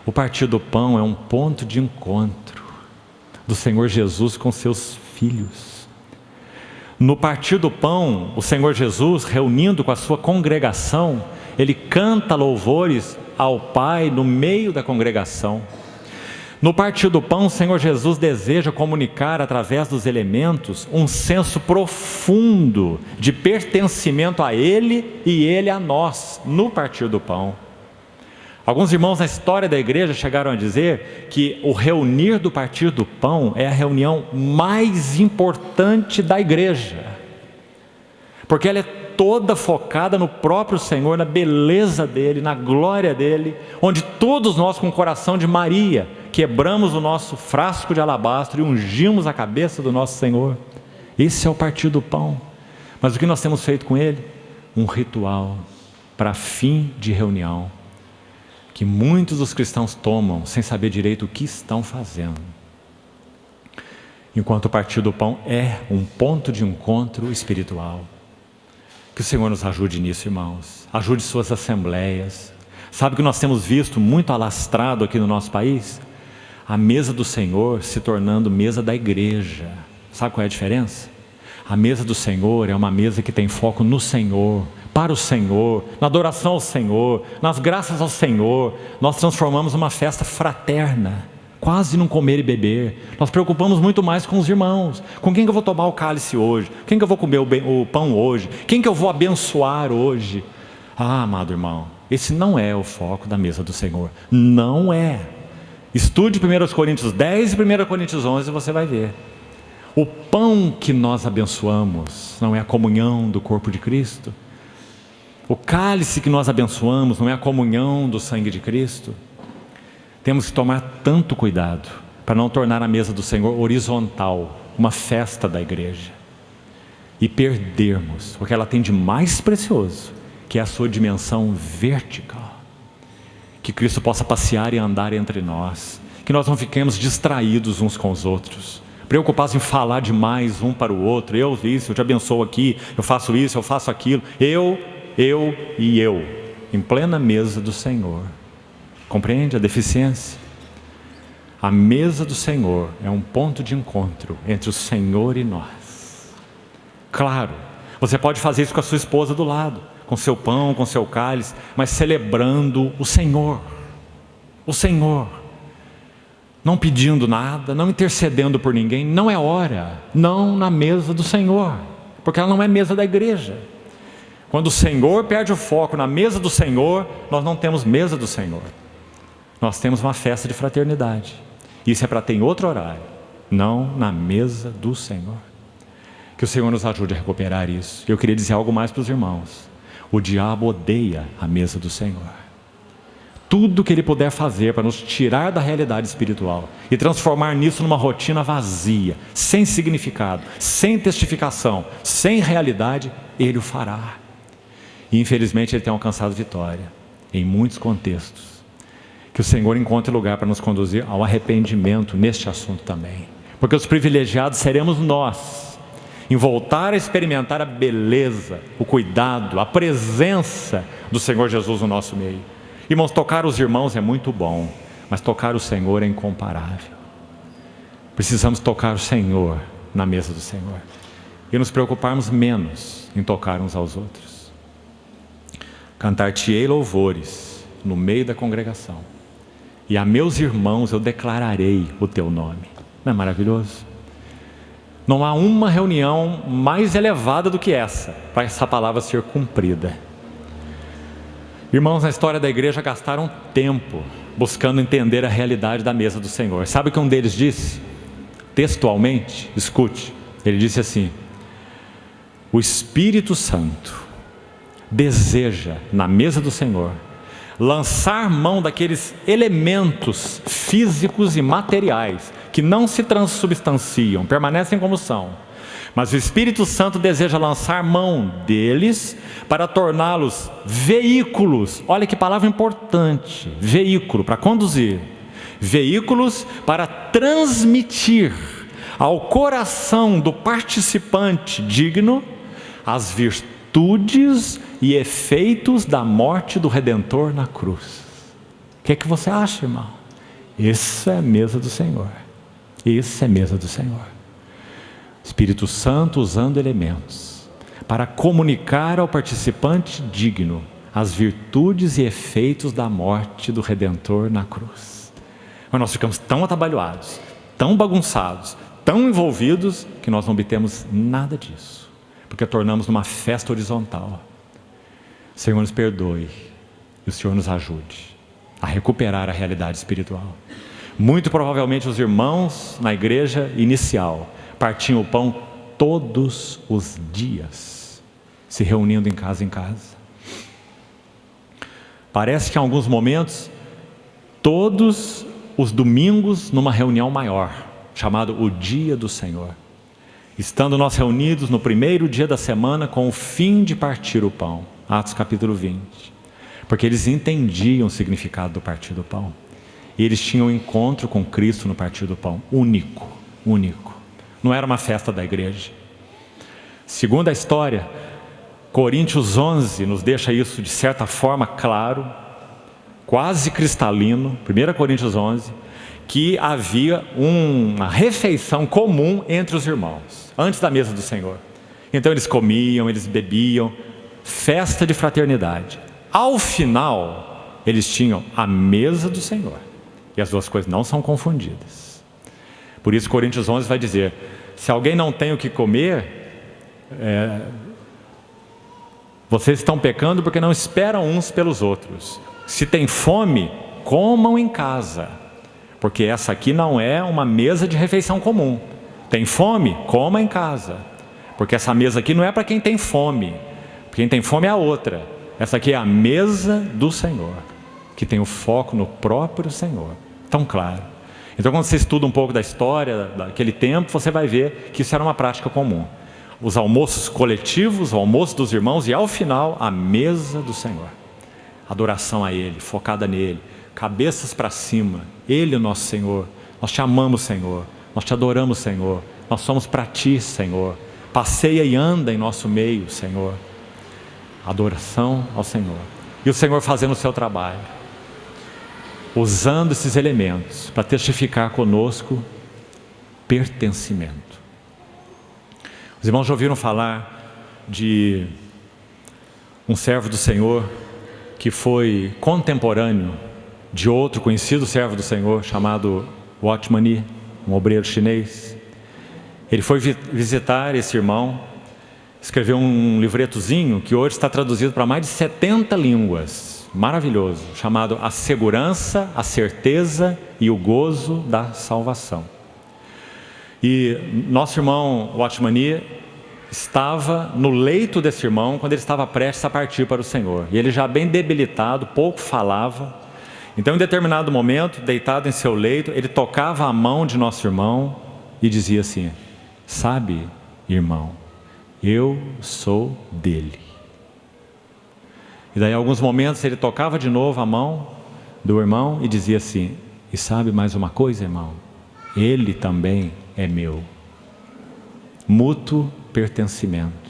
O partir do pão é um ponto de encontro do Senhor Jesus com seus filhos. No partir do pão, o Senhor Jesus, reunindo com a sua congregação, ele canta louvores ao Pai no meio da congregação. No partir do pão, o Senhor Jesus deseja comunicar através dos elementos um senso profundo de pertencimento a Ele e Ele a nós, no partir do pão. Alguns irmãos na história da igreja chegaram a dizer que o reunir do partir do pão é a reunião mais importante da igreja, porque ela é toda focada no próprio Senhor, na beleza dEle, na glória dEle, onde todos nós com o coração de Maria quebramos o nosso frasco de alabastro e ungimos a cabeça do nosso Senhor. Esse é o partir do pão. Mas o que nós temos feito com ele? Um ritual, para fim de reunião, que muitos dos cristãos tomam sem saber direito o que estão fazendo. Enquanto o partir do pão é um ponto de encontro espiritual. Que o Senhor nos ajude nisso, irmãos. Ajude suas assembleias. Sabe o que nós temos visto muito alastrado aqui no nosso país? A mesa do Senhor se tornando mesa da igreja. Sabe qual é a diferença? A mesa do Senhor é uma mesa que tem foco no Senhor, para o Senhor, na adoração ao Senhor, nas graças ao Senhor. Nós transformamos uma festa fraterna, quase num comer e beber. Nós preocupamos muito mais com os irmãos. Com quem que eu vou tomar o cálice hoje? Quem que eu vou comer o pão hoje? Quem que eu vou abençoar hoje? Ah, amado irmão, esse não é o foco da mesa do Senhor. Não é. Estude 1 Coríntios 10 e 1 Coríntios 11 e você vai ver. O pão que nós abençoamos não é a comunhão do corpo de Cristo? O cálice que nós abençoamos não é a comunhão do sangue de Cristo? Temos que tomar tanto cuidado para não tornar a mesa do Senhor horizontal, uma festa da igreja, e perdermos o que ela tem de mais precioso, que é a sua dimensão vertical. Que Cristo possa passear e andar entre nós, que nós não fiquemos distraídos uns com os outros, preocupados em falar demais um para o outro. Eu te abençoo aqui, eu faço isso, eu faço aquilo, eu, em plena mesa do Senhor. Compreende a deficiência? A mesa do Senhor é um ponto de encontro entre o Senhor e nós. Claro, você pode fazer isso com a sua esposa do lado, com seu pão, com seu cálice, mas celebrando o Senhor. O Senhor. Não pedindo nada, não intercedendo por ninguém. Não é hora. Não na mesa do Senhor, porque ela não é mesa da igreja. Quando o Senhor perde o foco na mesa do Senhor, nós não temos mesa do Senhor. Nós temos uma festa de fraternidade. Isso é para ter em outro horário, não na mesa do Senhor. Que o Senhor nos ajude a recuperar isso. Eu queria dizer algo mais para os irmãos. O diabo odeia a mesa do Senhor. Tudo que ele puder fazer para nos tirar da realidade espiritual e transformar nisso numa rotina vazia, sem significado, sem testificação, sem realidade, ele o fará. E infelizmente ele tem alcançado vitória em muitos contextos. Que o Senhor encontre lugar para nos conduzir ao arrependimento neste assunto também. Porque os privilegiados seremos nós, em voltar a experimentar a beleza, o cuidado, a presença do Senhor Jesus no nosso meio. Irmãos, tocar os irmãos é muito bom, mas tocar o Senhor é incomparável. Precisamos tocar o Senhor na mesa do Senhor e nos preocuparmos menos em tocar uns aos outros. Cantar-te-ei louvores no meio da congregação, e a meus irmãos eu declararei o teu nome. Não é maravilhoso? Não há uma reunião mais elevada do que essa, para essa palavra ser cumprida. Irmãos, na história da igreja gastaram tempo buscando entender a realidade da mesa do Senhor. Sabe o que um deles disse? Textualmente, escute, ele disse assim: o Espírito Santo deseja, na mesa do Senhor, lançar mão daqueles elementos físicos e materiais que não se transubstanciam, permanecem como são, mas o Espírito Santo deseja lançar mão deles para torná-los veículos. Olha que palavra importante: veículo para conduzir, veículos para transmitir ao coração do participante digno as virtudes e efeitos da morte do Redentor na cruz. O que é que você acha, irmão? Isso é a mesa do Senhor. Isso é a mesa do Senhor. Espírito Santo usando elementos para comunicar ao participante digno as virtudes e efeitos da morte do Redentor na cruz. Mas nós ficamos tão atabalhoados, tão bagunçados, tão envolvidos, que nós não obtemos nada disso, porque tornamos numa festa horizontal. O Senhor nos perdoe e o Senhor nos ajude a recuperar a realidade espiritual. Muito provavelmente os irmãos na igreja inicial partiam o pão todos os dias, se reunindo em casa. Parece que em alguns momentos, todos os domingos numa reunião maior, chamado o Dia do Senhor, estando nós reunidos no primeiro dia da semana com o fim de partir o pão. Atos capítulo 20. Porque eles entendiam o significado do partir do pão. E eles tinham um encontro com Cristo no partir do pão, único, único. Não era uma festa da igreja. Segundo a história, Coríntios 11 nos deixa isso de certa forma claro, quase cristalino, 1 Coríntios 11, que havia uma refeição comum entre os irmãos, antes da mesa do Senhor. Então eles comiam, eles bebiam, festa de fraternidade. Ao final, eles tinham a mesa do Senhor. E as duas coisas não são confundidas. Por isso Coríntios 11 vai dizer, se alguém não tem o que comer, vocês estão pecando porque não esperam uns pelos outros. Se tem fome, comam em casa, porque essa aqui não é uma mesa de refeição comum. Tem fome? Coma em casa, porque essa mesa aqui não é para quem tem fome. Quem tem fome é a outra. Essa aqui é a mesa do Senhor, que tem o foco no próprio Senhor. Tão claro. Então quando você estuda um pouco da história daquele tempo, você vai ver que isso era uma prática comum. Os almoços coletivos, o almoço dos irmãos e ao final a mesa do Senhor. Adoração a Ele, focada nele, cabeças para cima. Ele é o nosso Senhor. Nós te amamos, Senhor. Nós te adoramos, Senhor. Nós somos para Ti, Senhor. Passeia e anda em nosso meio, Senhor. Adoração ao Senhor. E o Senhor fazendo o seu trabalho, usando esses elementos para testificar conosco pertencimento. Os irmãos já ouviram falar de um servo do Senhor que foi contemporâneo de outro conhecido servo do Senhor chamado Watchman Nee, um obreiro chinês. Ele foi visitar esse irmão, escreveu um livretozinho que hoje está traduzido para mais de 70 línguas, maravilhoso, chamado A Segurança, a Certeza e o Gozo da Salvação. E nosso irmão Watchman Nee estava no leito desse irmão quando ele estava prestes a partir para o Senhor. E ele já bem debilitado, pouco falava. Então em determinado momento, deitado em seu leito, ele tocava a mão de nosso irmão e dizia assim: sabe, irmão, eu sou dele. E daí, em alguns momentos, ele tocava de novo a mão do irmão e dizia assim: e sabe mais uma coisa, irmão? Ele também é meu. Mútuo pertencimento.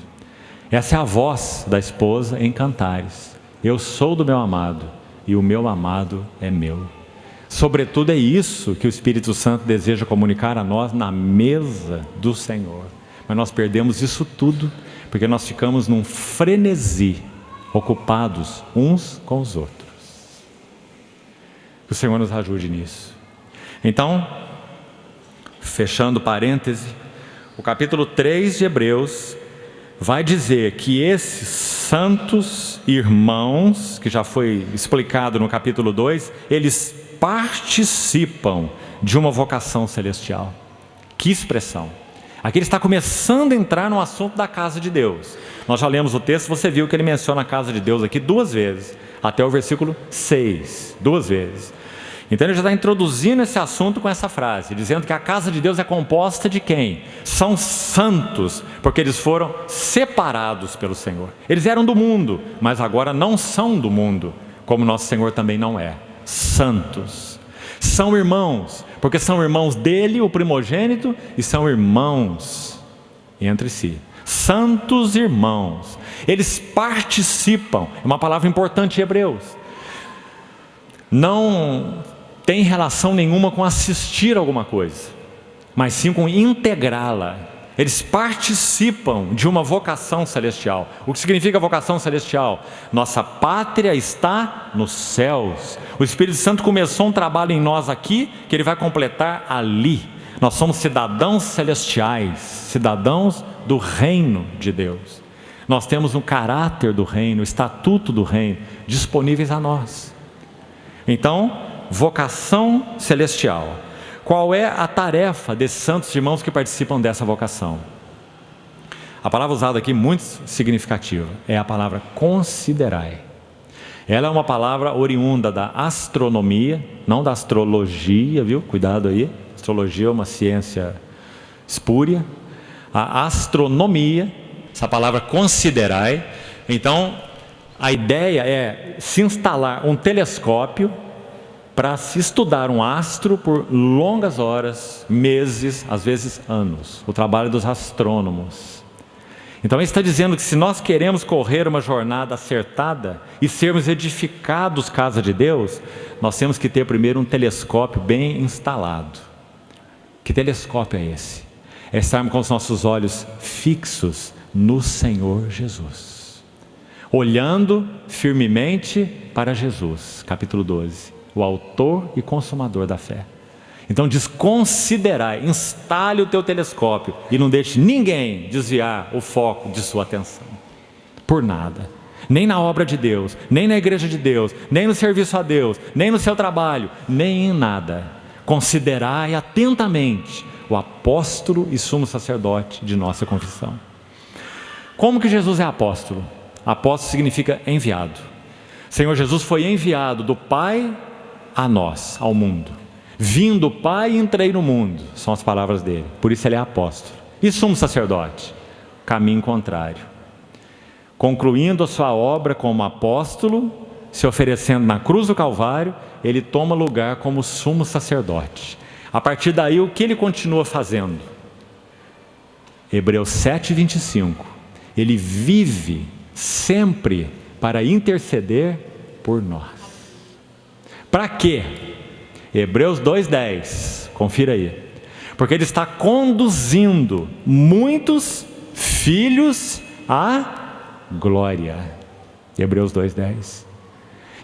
Essa é a voz da esposa em Cantares. Eu sou do meu amado e o meu amado é meu. Sobretudo é isso que o Espírito Santo deseja comunicar a nós na mesa do Senhor. Mas nós perdemos isso tudo porque nós ficamos num frenesi, ocupados uns com os outros. Que o Senhor nos ajude nisso. Então, fechando parêntese, o capítulo 3 de Hebreus vai dizer que esses santos irmãos, que já foi explicado no capítulo 2, eles participam de uma vocação celestial. Que expressão! Aqui ele está começando a entrar no assunto da casa de Deus. Nós já lemos o texto, você viu que ele menciona a casa de Deus aqui 2 vezes, até o versículo 6, 2 vezes. Então ele já está introduzindo esse assunto com essa frase, dizendo que a casa de Deus é composta de quem? São santos, porque eles foram separados pelo Senhor. Eles eram do mundo, mas agora não são do mundo, como nosso Senhor também não é. Santos. São irmãos, porque são irmãos dele, o primogênito, e são irmãos entre si. Santos irmãos. Eles participam, é uma palavra importante em Hebreus. Não tem relação nenhuma com assistir alguma coisa, mas sim com integrá-la. Eles participam de uma vocação celestial. O que significa vocação celestial? Nossa pátria está nos céus. O Espírito Santo começou um trabalho em nós aqui, que ele vai completar ali. Nós somos cidadãos celestiais, cidadãos do reino de Deus. Nós temos um caráter do reino, o estatuto do reino, disponíveis a nós. Então, vocação celestial. Qual é a tarefa desses santos irmãos que participam dessa vocação? A palavra usada aqui, muito significativa, é a palavra considerai. Ela é uma palavra oriunda da astronomia, não da astrologia, viu? Cuidado aí, astrologia é uma ciência espúria. A astronomia, essa palavra considerai, então, A ideia é se instalar um telescópio para se estudar um astro por longas horas, meses, às vezes anos. O trabalho dos astrônomos. Então ele está dizendo que se nós queremos correr uma jornada acertada e sermos edificados casa de Deus, nós temos que ter primeiro um telescópio bem instalado. Que telescópio é esse? É estarmos com os nossos olhos fixos no Senhor Jesus, olhando firmemente para Jesus. Capítulo 12, o autor e consumador da fé. Então diz: considerai, instale o teu telescópio e não deixe ninguém desviar o foco de sua atenção, por nada, nem na obra de Deus, nem na igreja de Deus, nem no serviço a Deus, nem no seu trabalho, nem em nada. Considerai atentamente o apóstolo e sumo sacerdote de nossa confissão. Como que Jesus é apóstolo? Apóstolo significa enviado. Senhor Jesus foi enviado do Pai a nós, ao mundo. Vim do Pai e entrei no mundo, são as palavras dele. Por isso ele é apóstolo. E sumo sacerdote? Caminho contrário. Concluindo a sua obra como apóstolo, se oferecendo na cruz do Calvário, ele toma lugar como sumo sacerdote. A partir daí, o que ele continua fazendo? Hebreus 7:25. Ele vive sempre para interceder por nós. Para quê? Hebreus 2:10, confira aí. Porque ele está conduzindo muitos filhos à glória. Hebreus 2:10.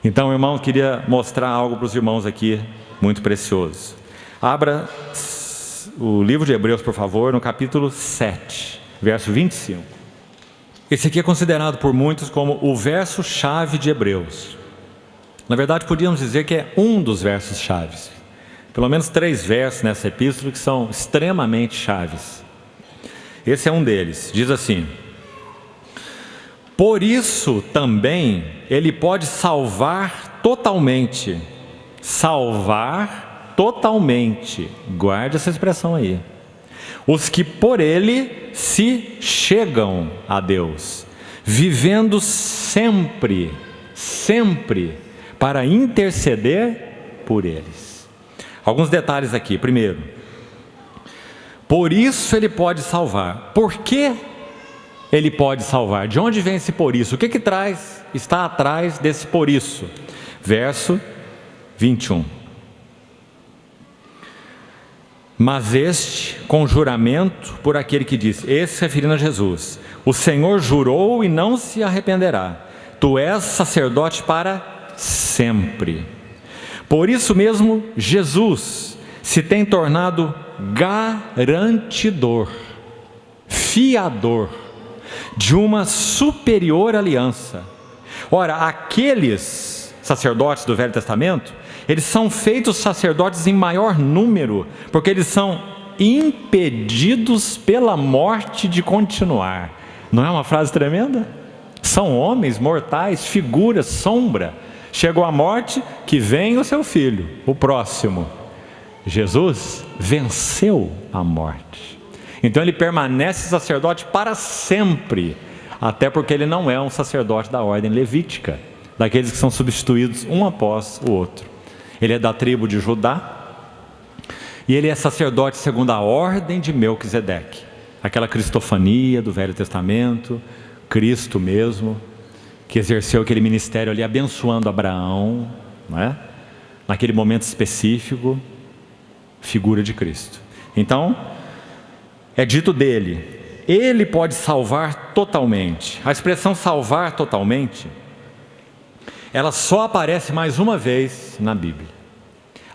Então, irmão, queria mostrar algo para os irmãos aqui, muito precioso. Abra o livro de Hebreus, por favor, no capítulo 7, verso 25. Esse aqui é considerado por muitos como o verso-chave de Hebreus. Na verdade, podíamos dizer que é um dos versos chaves. Pelo menos 3 versos nessa epístola que são extremamente chaves. Esse é um deles. Diz assim: por isso também ele pode salvar totalmente. Salvar totalmente. Guarde essa expressão aí. Os que por ele se chegam a Deus, vivendo sempre para interceder por eles. Alguns detalhes aqui. Primeiro, por isso ele pode salvar. Por que ele pode salvar? De onde vem esse por isso? O que está atrás desse por isso? Verso 21. Mas este com juramento por aquele que disse, esse se referindo a Jesus, o Senhor jurou e não se arrependerá, tu és sacerdote para sempre. Por isso mesmo Jesus se tem tornado garantidor, fiador de uma superior aliança. Ora, aqueles sacerdotes do Velho Testamento, eles são feitos sacerdotes em maior número, porque eles são impedidos pela morte de continuar. Não é uma frase tremenda? São homens mortais, figuras, sombra. Chegou a morte, que vem o seu filho, o próximo. Jesus venceu a morte. Então ele permanece sacerdote para sempre, até porque ele não é um sacerdote da ordem levítica, daqueles que são substituídos um após o outro. Ele é da tribo de Judá, e ele é sacerdote segundo a ordem de Melquisedeque, aquela cristofania do Velho Testamento, Cristo mesmo, que exerceu aquele ministério ali abençoando Abraão, não é? Naquele momento específico, figura de Cristo. Então, é dito dele, ele pode salvar totalmente. A expressão salvar totalmente, ela só aparece mais uma vez na Bíblia.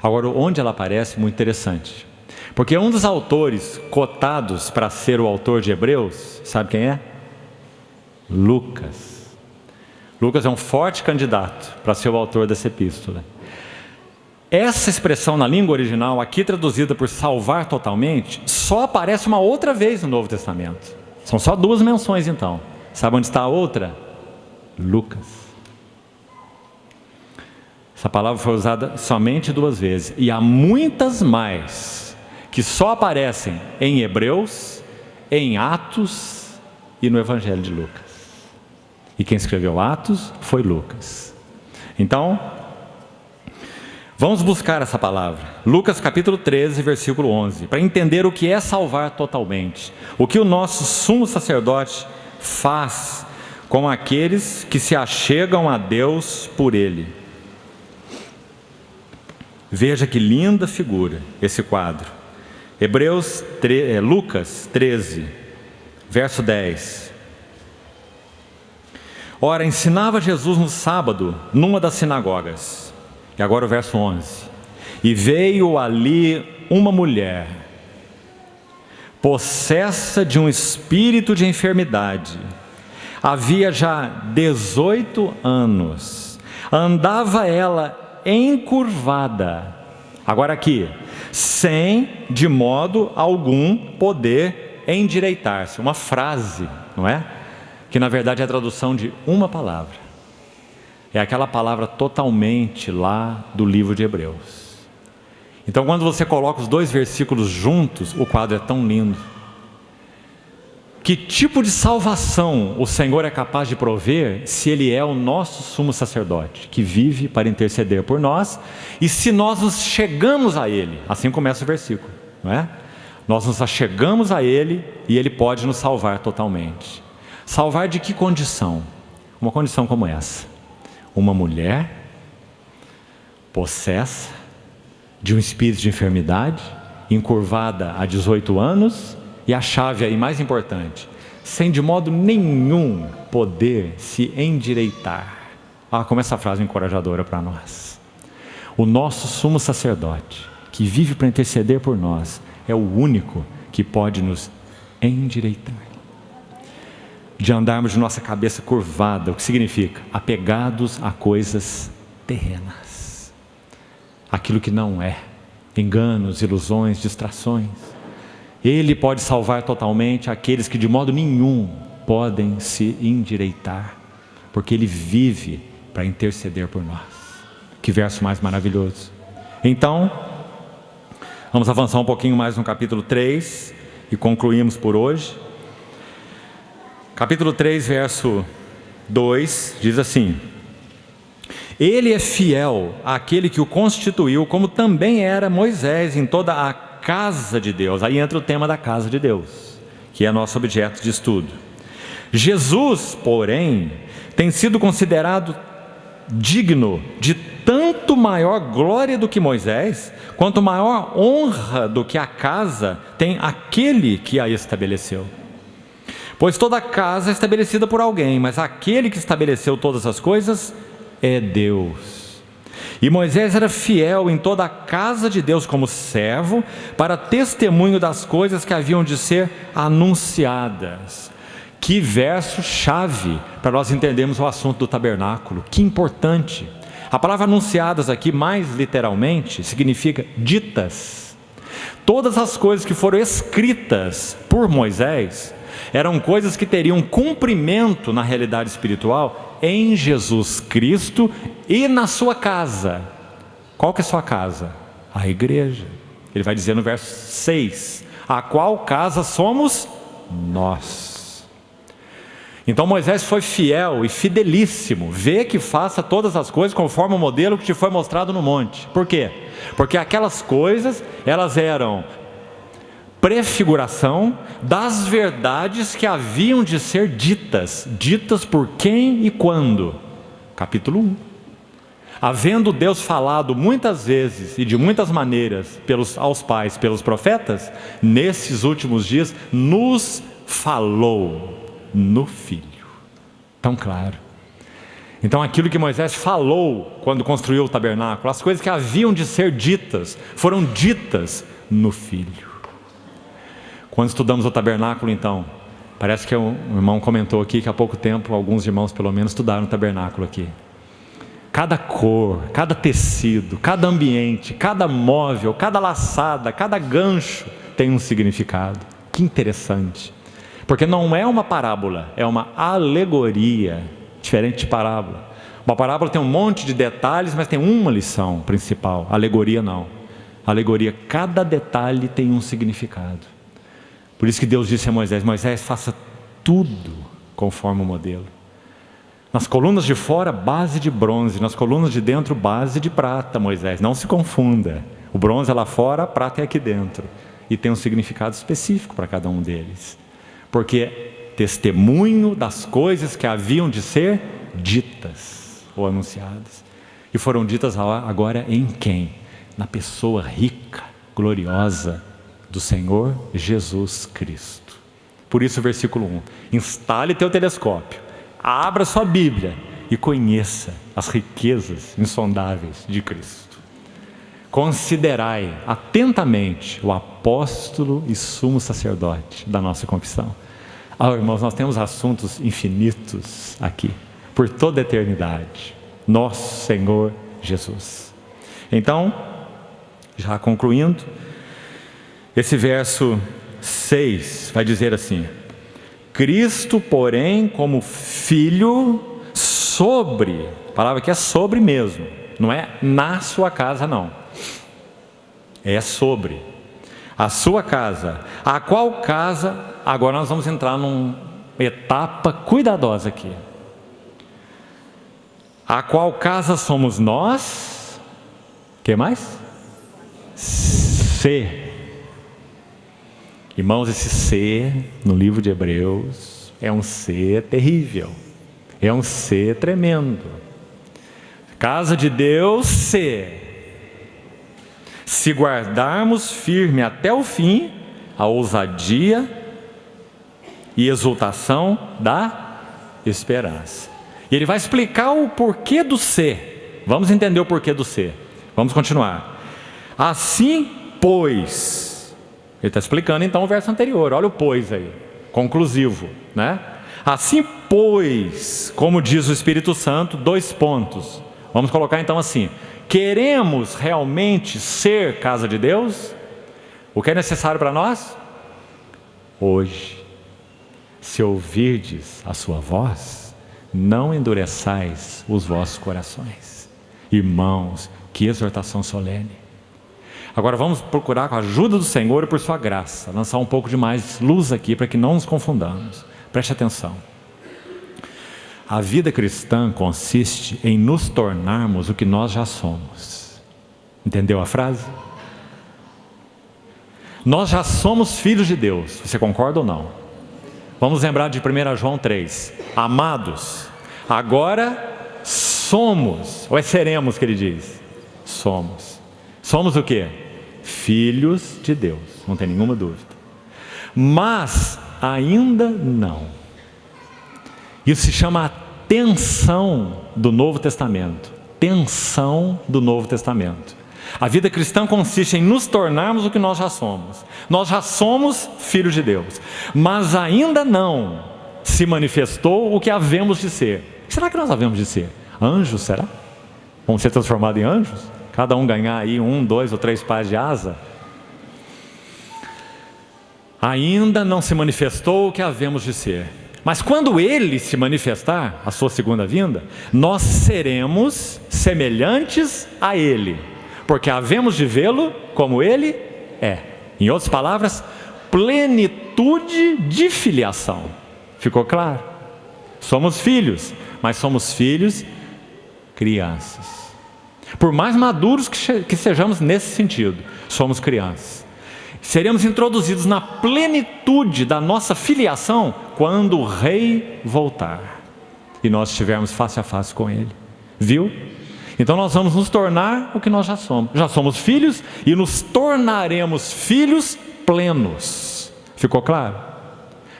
Agora, onde ela aparece, muito interessante. Porque um dos autores cotados para ser o autor de Hebreus, sabe quem é? Lucas. Lucas é um forte candidato para ser o autor dessa epístola. Essa expressão na língua original, aqui traduzida por salvar totalmente, só aparece uma outra vez no Novo Testamento. São só 2 menções então. Sabe onde está a outra? Lucas. Essa palavra foi usada somente 2 vezes. E há muitas mais que só aparecem em Hebreus, em Atos e no Evangelho de Lucas. E quem escreveu Atos foi Lucas. Então, vamos buscar essa palavra. Lucas capítulo 13, versículo 11. Para entender o que é salvar totalmente. O que o nosso sumo sacerdote faz com aqueles que se achegam a Deus por Ele. Veja que linda figura esse quadro. Lucas 13, verso 10. Ora, ensinava Jesus no sábado, numa das sinagogas. E agora o verso 11. E veio ali uma mulher, possessa de um espírito de enfermidade. Havia já 18 anos. Andava ela encurvada. Agora aqui, sem de modo algum poder endireitar-se. Uma frase, não é? Que na verdade é a tradução de uma palavra. É aquela palavra totalmente lá do livro de Hebreus. Então quando você coloca os dois versículos juntos, o quadro é tão lindo. Que tipo de salvação o Senhor é capaz de prover se Ele é o nosso sumo sacerdote, que vive para interceder por nós, e se nós nos chegamos a Ele, assim começa o versículo, não é? Nós nos achegamos a Ele e Ele pode nos salvar totalmente. Salvar de que condição? Uma condição como essa: uma mulher possessa de um espírito de enfermidade, encurvada há 18 anos, e a chave aí mais importante, sem de modo nenhum poder se endireitar. Como essa frase encorajadora para nós. O nosso sumo sacerdote, que vive para interceder por nós, é o único que pode nos endireitar. De andarmos de nossa cabeça curvada, o que significa? Apegados a coisas terrenas. Aquilo que não é. Enganos, ilusões, distrações. Ele pode salvar totalmente aqueles que de modo nenhum podem se endireitar, porque Ele vive para interceder por nós. Que verso mais maravilhoso. Então, vamos avançar um pouquinho mais no capítulo 3 e concluímos por hoje. Capítulo 3, verso 2, diz assim: Ele é fiel àquele que o constituiu, como também era Moisés em toda a casa de Deus. Aí entra o tema da casa de Deus, que é nosso objeto de estudo. Jesus, porém, tem sido considerado digno de tanto maior glória do que Moisés, quanto maior honra do que a casa tem aquele que a estabeleceu. Pois toda casa é estabelecida por alguém, mas aquele que estabeleceu todas as coisas é Deus. E Moisés era fiel em toda a casa de Deus como servo, para testemunho das coisas que haviam de ser anunciadas. Que verso chave para nós entendermos o assunto do tabernáculo. Que importante. A palavra anunciadas aqui, mais literalmente, significa ditas. Todas as coisas que foram escritas por Moisés eram coisas que teriam cumprimento na realidade espiritual em Jesus Cristo e na sua casa. Qual que é a sua casa? A igreja. Ele vai dizer no verso 6, a qual casa somos nós. Então Moisés foi fiel e fidelíssimo. Vê que faça todas as coisas conforme o modelo que te foi mostrado no monte. Por quê? Porque aquelas coisas, elas eram prefiguração das verdades que haviam de ser ditas. Ditas por quem e quando? Capítulo 1. Havendo Deus falado muitas vezes e de muitas maneiras aos pais, pelos profetas, nesses últimos dias nos falou no Filho. Tão claro. Então aquilo que Moisés falou quando construiu o tabernáculo, as coisas que haviam de ser ditas, foram ditas no Filho. Quando estudamos o tabernáculo, então, parece que um irmão comentou aqui que há pouco tempo, alguns irmãos pelo menos estudaram o tabernáculo aqui. Cada cor, cada tecido, cada ambiente, cada móvel, cada laçada, cada gancho tem um significado. Que interessante. Porque não é uma parábola, é uma alegoria, diferente de parábola. Uma parábola tem um monte de detalhes, mas tem uma lição principal. Alegoria não. Alegoria, cada detalhe tem um significado. Por isso que Deus disse a Moisés: Moisés, faça tudo conforme o modelo. Nas colunas de fora, base de bronze. Nas colunas de dentro, base de prata, Moisés. Não se confunda. O bronze é lá fora, a prata é aqui dentro. E tem um significado específico para cada um deles. Porque testemunho das coisas que haviam de ser ditas ou anunciadas. E foram ditas agora em quem? Na pessoa rica, gloriosa do Senhor Jesus Cristo. Por isso o versículo 1. Instale teu telescópio, abra sua Bíblia e conheça as riquezas insondáveis de Cristo. Considerai atentamente o apóstolo e sumo sacerdote da nossa confissão. Irmãos, nós temos assuntos infinitos aqui, por toda a eternidade. Nosso Senhor Jesus. Então, já concluindo, esse verso 6 vai dizer assim: Cristo, porém, como Filho sobre, a palavra aqui é sobre mesmo, não é na sua casa não, é sobre a sua casa, a qual casa, agora nós vamos entrar numa etapa cuidadosa aqui, a qual casa somos nós, o que mais? Se. Irmãos, esse ser no livro de Hebreus é um ser terrível, é um ser tremendo. Casa de Deus, se guardarmos firme até o fim a ousadia e exultação da esperança. E ele vai explicar o porquê do ser. Vamos entender o porquê do ser. Vamos continuar. Assim, pois... Ele está explicando então o verso anterior. Olha o pois aí, conclusivo, né? Assim, pois, como diz o Espírito Santo, 2 pontos. Vamos colocar então assim: queremos realmente ser casa de Deus? O que é necessário para nós? Hoje, se ouvirdes a sua voz, não endureçais os vossos corações. Irmãos, que exortação solene. Agora vamos procurar, com a ajuda do Senhor e por sua graça, lançar um pouco de mais luz aqui para que não nos confundamos. Preste atenção. A vida cristã consiste em nos tornarmos o que nós já somos. Entendeu a frase? Nós já somos filhos de Deus. Você concorda ou não? Vamos lembrar de 1 João 3. Amados, agora somos, ou é seremos que ele diz? Somos. Somos o quê? Filhos de Deus, não tem nenhuma dúvida. Mas ainda não. Isso se chama a tensão do Novo Testamento. Tensão do Novo Testamento. A vida cristã consiste em nos tornarmos o que nós já somos. Nós já somos filhos de Deus, mas ainda não se manifestou o que havemos de ser. Será que nós havemos de ser? Anjos, será? Vamos ser transformados em anjos? Cada um ganhar aí 1, 2 ou 3 pares de asa? Ainda não se manifestou o que havemos de ser. Mas quando Ele se manifestar, a sua segunda vinda, nós seremos semelhantes a Ele, porque havemos de vê-lo como Ele é. Em outras palavras, plenitude de filiação. Ficou claro? Somos filhos, mas somos filhos crianças. Por mais maduros que sejamos nesse sentido, somos crianças. Seremos introduzidos na plenitude da nossa filiação quando o Rei voltar e nós estivermos face a face com Ele. Viu? Então nós vamos nos tornar o que nós já somos. Já somos filhos e nos tornaremos filhos plenos. Ficou claro?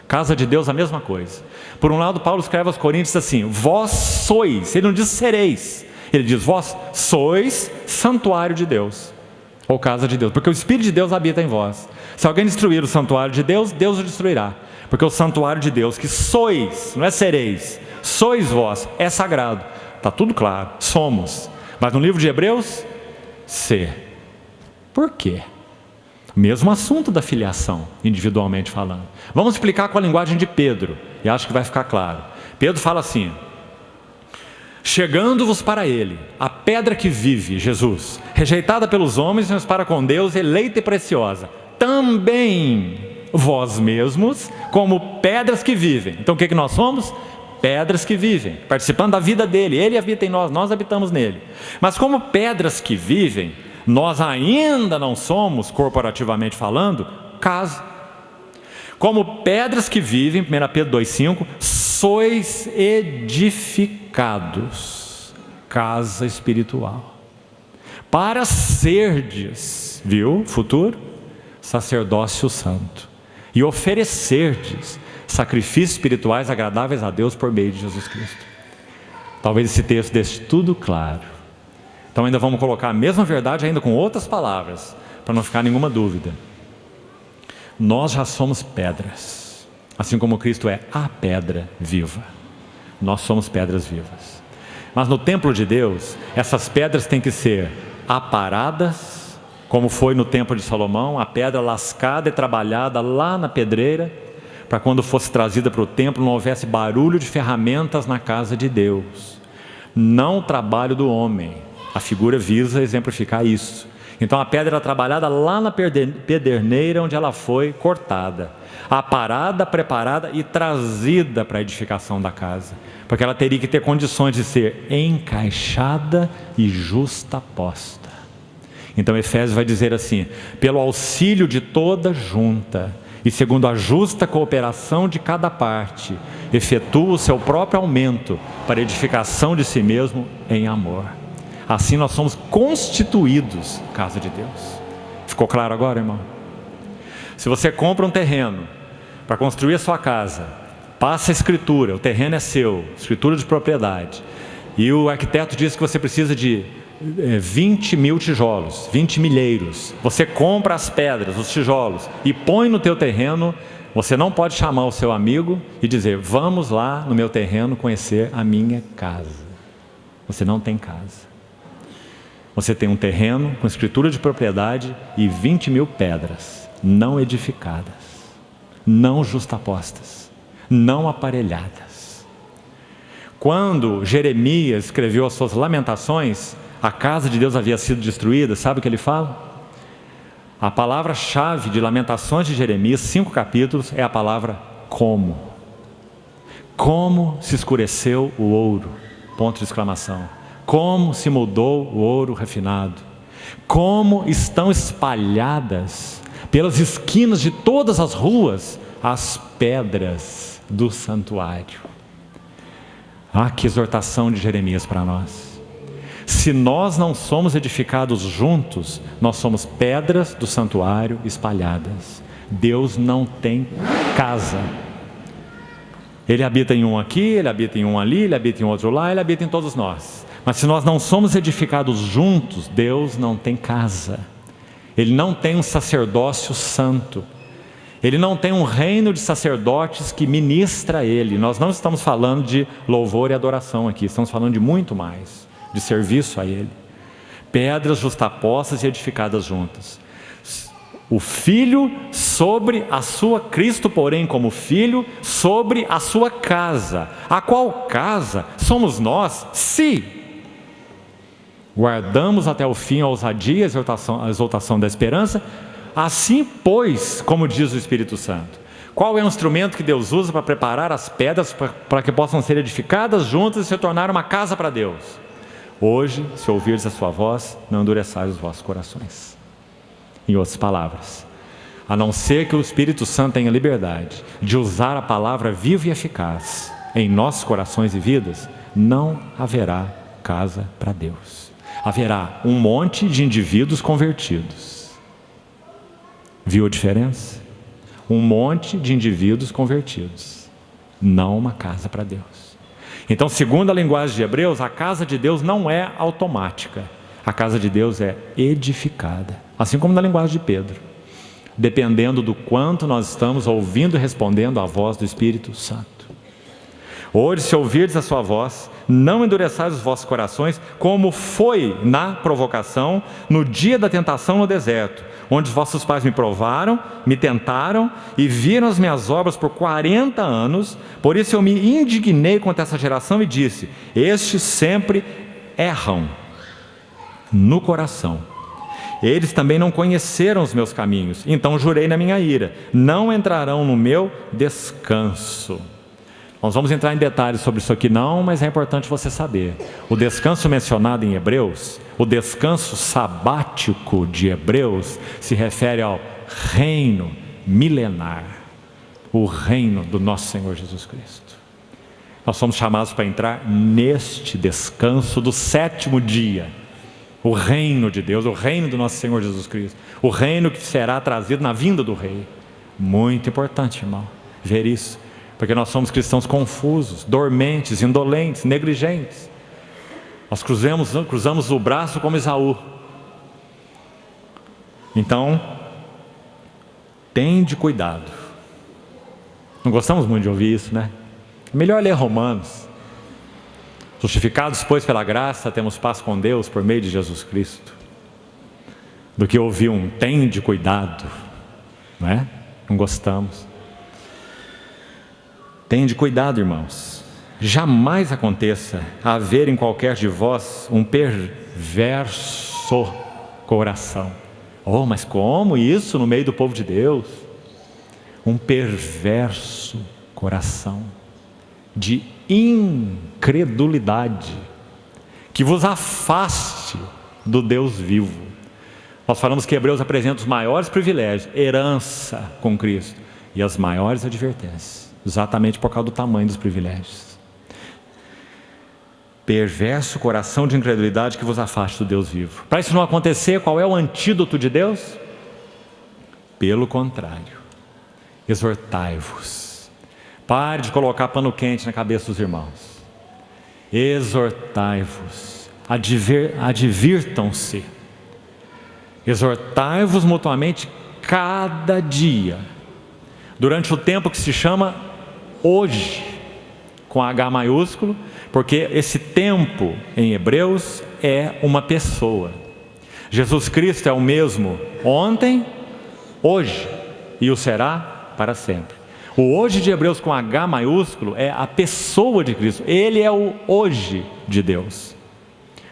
Casa de Deus, a mesma coisa. Por um lado, Paulo escreve aos Coríntios assim: vós sois, ele não diz sereis. Ele diz, vós sois santuário de Deus, ou casa de Deus, porque o Espírito de Deus habita em vós. Se alguém destruir o santuário de Deus, Deus o destruirá, porque o santuário de Deus, que sois, não é sereis, sois vós, é sagrado. Está tudo claro, somos. Mas no livro de Hebreus, ser. Por quê? Mesmo assunto da filiação, individualmente falando. Vamos explicar com a linguagem de Pedro, e acho que vai ficar claro. Pedro fala assim: chegando-vos para Ele, a pedra que vive, Jesus, rejeitada pelos homens, mas para com Deus, eleita e preciosa, também vós mesmos, como pedras que vivem. Então o que nós somos? pedras que vivem, participando da vida dele. Ele habita em nós, nós habitamos nele. Mas como pedras que vivem, nós ainda não somos, corporativamente falando, casa. Como pedras que vivem, 1 Pedro 2,5, sois edificados, casa espiritual, para serdes, viu, futuro, sacerdócio santo, e oferecerdes sacrifícios espirituais agradáveis a Deus por meio de Jesus Cristo. Talvez esse texto deixe tudo claro. Então ainda vamos colocar a mesma verdade ainda com outras palavras, para não ficar nenhuma dúvida. Nós já somos pedras, assim como Cristo é a pedra viva. Nós somos pedras vivas. Mas no templo de Deus, essas pedras têm que ser aparadas, como foi no templo de Salomão, a pedra lascada e trabalhada lá na pedreira, para quando fosse trazida para o templo não houvesse barulho de ferramentas na casa de Deus. Não o trabalho do homem. A figura visa exemplificar isso. Então a pedra era trabalhada lá na pederneira onde ela foi cortada, aparada, preparada e trazida para a edificação da casa, porque ela teria que ter condições de ser encaixada e justaposta. Então Efésios vai dizer assim: pelo auxílio de toda junta e segundo a justa cooperação de cada parte, efetua o seu próprio aumento para a edificação de si mesmo em amor. Assim nós somos constituídos casa de Deus. Ficou claro agora, irmão? Se você compra um terreno para construir a sua casa, passa a escritura, o terreno é seu, escritura de propriedade, e o arquiteto diz que você precisa de 20 mil tijolos, 20 milheiros. Você compra as pedras, os tijolos e põe no teu terreno. Você não pode chamar o seu amigo e dizer: vamos lá no meu terreno conhecer a minha casa. Você não tem casa. Você tem um terreno com escritura de propriedade e 20 mil pedras não edificadas, não justapostas, não aparelhadas. Quando Jeremias escreveu as suas lamentações, a casa de Deus havia sido destruída. Sabe o que ele fala? A palavra-chave de Lamentações de Jeremias, 5 capítulos, é a palavra como. Como se escureceu o ouro, ponto de exclamação. Como se mudou o ouro refinado. Como estão espalhadas pelas esquinas de todas as ruas as pedras do santuário. Ah, que exortação de Jeremias para nós. Se nós não somos edificados juntos, nós somos pedras do santuário espalhadas. Deus não tem casa. Ele habita em um aqui, Ele habita em um ali, Ele habita em outro lá, Ele habita em todos nós. Mas se nós não somos edificados juntos, Deus não tem casa. Ele não tem um sacerdócio santo. Ele não tem um reino de sacerdotes que ministra a Ele. Nós não estamos falando de louvor e adoração aqui, estamos falando de muito mais, de serviço a Ele. Pedras justapostas e edificadas juntas. O Filho sobre a sua, Cristo porém como Filho sobre a sua casa. A qual casa somos nós, se guardamos até o fim a ousadia e a exaltação da esperança. Assim, pois, como diz o Espírito Santo, qual é o instrumento que Deus usa para preparar as pedras para que possam ser edificadas juntas e se tornar uma casa para Deus? Hoje, se ouvirdes a sua voz, não endureçais os vossos corações. Em outras palavras, a não ser que o Espírito Santo tenha liberdade de usar a palavra viva e eficaz em nossos corações e vidas, não haverá casa para Deus. Haverá um monte de indivíduos convertidos. Viu a diferença? Um monte de indivíduos convertidos, não uma casa para Deus. Então, segundo a linguagem de Hebreus, a casa de Deus não é automática. A casa de Deus é edificada, assim como na linguagem de Pedro, dependendo do quanto nós estamos ouvindo e respondendo à voz do Espírito Santo. Hoje, se ouvirdes a sua voz, não endureçais os vossos corações, como foi na provocação, no dia da tentação no deserto, onde os vossos pais me provaram, me tentaram e viram as minhas obras por 40 anos. Por isso eu me indignei contra essa geração e disse: estes sempre erram no coração. Eles também não conheceram os meus caminhos. Então jurei na minha ira: não entrarão no meu descanso. Nós vamos entrar em detalhes sobre isso aqui não, mas é importante você saber. O descanso mencionado em Hebreus, o descanso sabático de Hebreus, se refere ao reino milenar, o reino do nosso Senhor Jesus Cristo. Nós somos chamados para entrar neste descanso do 7º dia, o reino de Deus, o reino do nosso Senhor Jesus Cristo, o reino que será trazido na vinda do Rei. Muito importante, irmão, ver isso, porque nós somos cristãos confusos, dormentes, indolentes, negligentes. Nós cruzamos o braço como Esaú. Então, tende cuidado. Não gostamos muito de ouvir isso, né? É melhor ler Romanos. Justificados, pois, pela graça, temos paz com Deus por meio de Jesus Cristo, do que ouvir um tende cuidado, não é? Não gostamos. Tende cuidado, irmãos. Jamais aconteça haver em qualquer de vós um perverso coração. Oh, mas como isso no meio do povo de Deus? Um perverso coração de incredulidade, que vos afaste do Deus vivo. Nós falamos que Hebreus apresenta os maiores privilégios, herança com Cristo, e as maiores advertências, exatamente por causa do tamanho dos privilégios. Perverso coração de incredulidade que vos afaste do Deus vivo. Para isso não acontecer, qual é o antídoto de Deus? Pelo contrário, exortai-vos. Pare de colocar pano quente na cabeça dos irmãos. Exortai-vos, advirtam-se. Exortai-vos mutuamente cada dia, durante o tempo que se chama hoje, com H maiúsculo, porque esse tempo em Hebreus é uma pessoa. Jesus Cristo é o mesmo ontem, hoje, e o será para sempre. O hoje de Hebreus com H maiúsculo é a pessoa de Cristo. Ele é o hoje de Deus,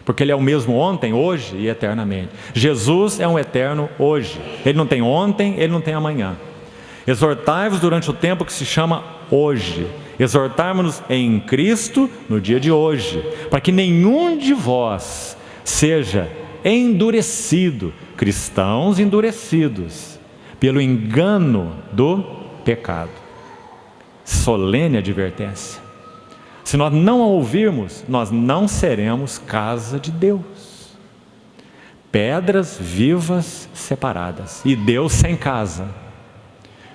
porque Ele é o mesmo ontem, hoje e eternamente. Jesus é um eterno hoje. Ele não tem ontem, Ele não tem amanhã. Exortai-vos durante o tempo que se chama hoje. Exortarmos-nos em Cristo no dia de hoje, para que nenhum de vós seja endurecido, cristãos endurecidos, pelo engano do pecado. Solene advertência. Se nós não a ouvirmos, nós não seremos casa de Deus. Pedras vivas separadas e Deus sem casa.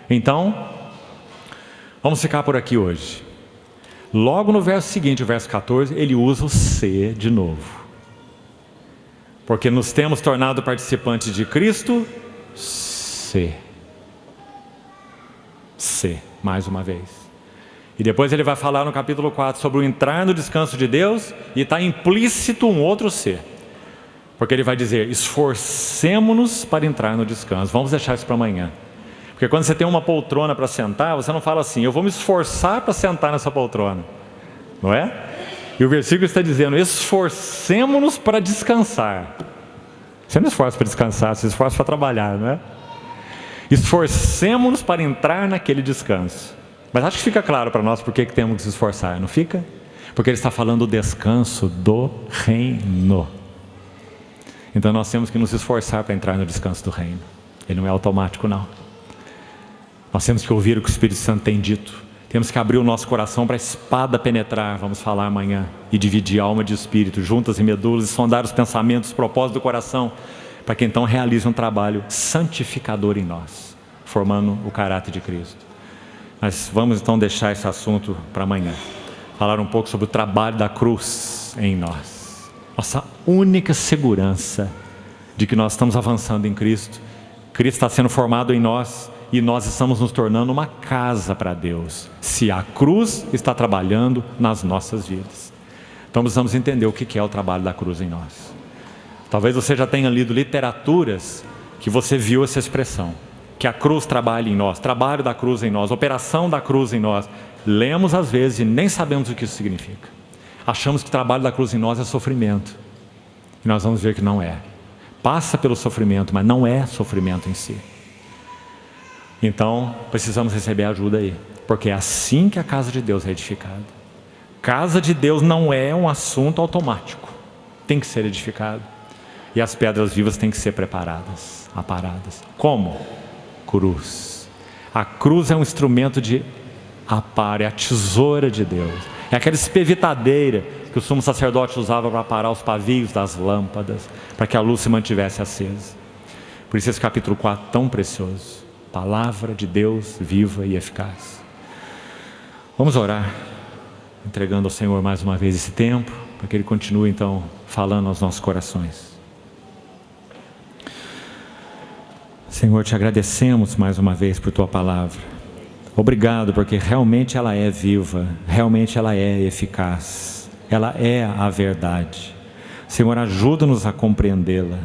Então, vamos ficar por aqui hoje. Logo no verso seguinte, o verso 14, ele usa o ser de novo. Porque nos temos tornado participantes de Cristo, ser, mais uma vez. E depois ele vai falar no capítulo 4 sobre o entrar no descanso de Deus, e está implícito um outro ser. Porque ele vai dizer, esforcemo-nos para entrar no descanso. Vamos deixar isso para amanhã. Porque quando você tem uma poltrona para sentar, você não fala assim, eu vou me esforçar para sentar nessa poltrona. Não é? E o versículo está dizendo, esforcemo-nos para descansar. Você não esforça para descansar, você esforça para trabalhar, não é? Esforcemo-nos para entrar naquele descanso. Mas acho que fica claro para nós por que temos que se esforçar, não fica? Porque ele está falando do descanso do reino. Então nós temos que nos esforçar para entrar no descanso do reino. Ele não é automático, não. Nós temos que ouvir o que o Espírito Santo tem dito. Temos que abrir o nosso coração para a espada penetrar, vamos falar amanhã, e dividir alma de espírito, juntas e medulas, e sondar os pensamentos, os propósitos do coração, para que então realize um trabalho santificador em nós, formando o caráter de Cristo. Mas vamos então deixar esse assunto para amanhã. Falar um pouco sobre o trabalho da cruz em nós. Nossa única segurança de que nós estamos avançando em Cristo. Cristo está sendo formado em nós e nós estamos nos tornando uma casa para Deus. Se a cruz está trabalhando nas nossas vidas. Então precisamos entender o que é o trabalho da cruz em nós. Talvez você já tenha lido literaturas que você viu essa expressão. Que a cruz trabalha em nós, trabalho da cruz em nós, operação da cruz em nós. Lemos às vezes e nem sabemos o que isso significa. Achamos que o trabalho da cruz em nós é sofrimento. E nós vamos ver que não é. Passa pelo sofrimento, mas não é sofrimento em si. Então, precisamos receber ajuda aí. porque é assim que a casa de Deus é edificada. Casa de Deus não é um assunto automático, tem que ser edificado. E as pedras vivas têm que ser preparadas, aparadas. Como? Cruz. A cruz é um instrumento de aparo, é a tesoura de Deus. É aquela espevitadeira que o sumo sacerdote usava para aparar os pavios das lâmpadas, para que a luz se mantivesse acesa. Por isso esse capítulo 4 tão precioso. Palavra de Deus viva e eficaz. Vamos orar, entregando ao Senhor mais uma vez esse tempo, para que Ele continue então falando aos nossos corações. Senhor, te agradecemos mais uma vez por Tua palavra. Obrigado, porque realmente ela é viva, realmente ela é eficaz, ela é a verdade. Senhor, ajuda-nos a compreendê-la,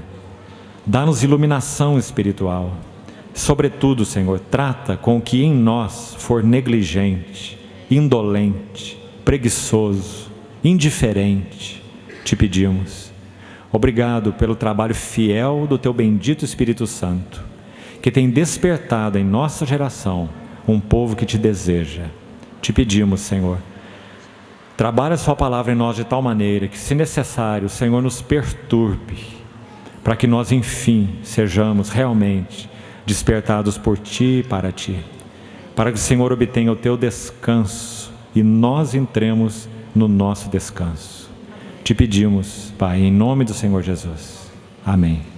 dá-nos iluminação espiritual. Sobretudo, Senhor, trata com o que em nós for negligente, indolente, preguiçoso, indiferente, te pedimos. Obrigado pelo trabalho fiel do Teu bendito Espírito Santo, que tem despertado em nossa geração um povo que Te deseja. Te pedimos, Senhor, trabalha a Sua palavra em nós de tal maneira que, se necessário, o Senhor nos perturbe, para que nós, enfim, sejamos realmente despertados por Ti e para Ti, para que o Senhor obtenha o Teu descanso e nós entremos no nosso descanso. Te pedimos, Pai, em nome do Senhor Jesus. Amém.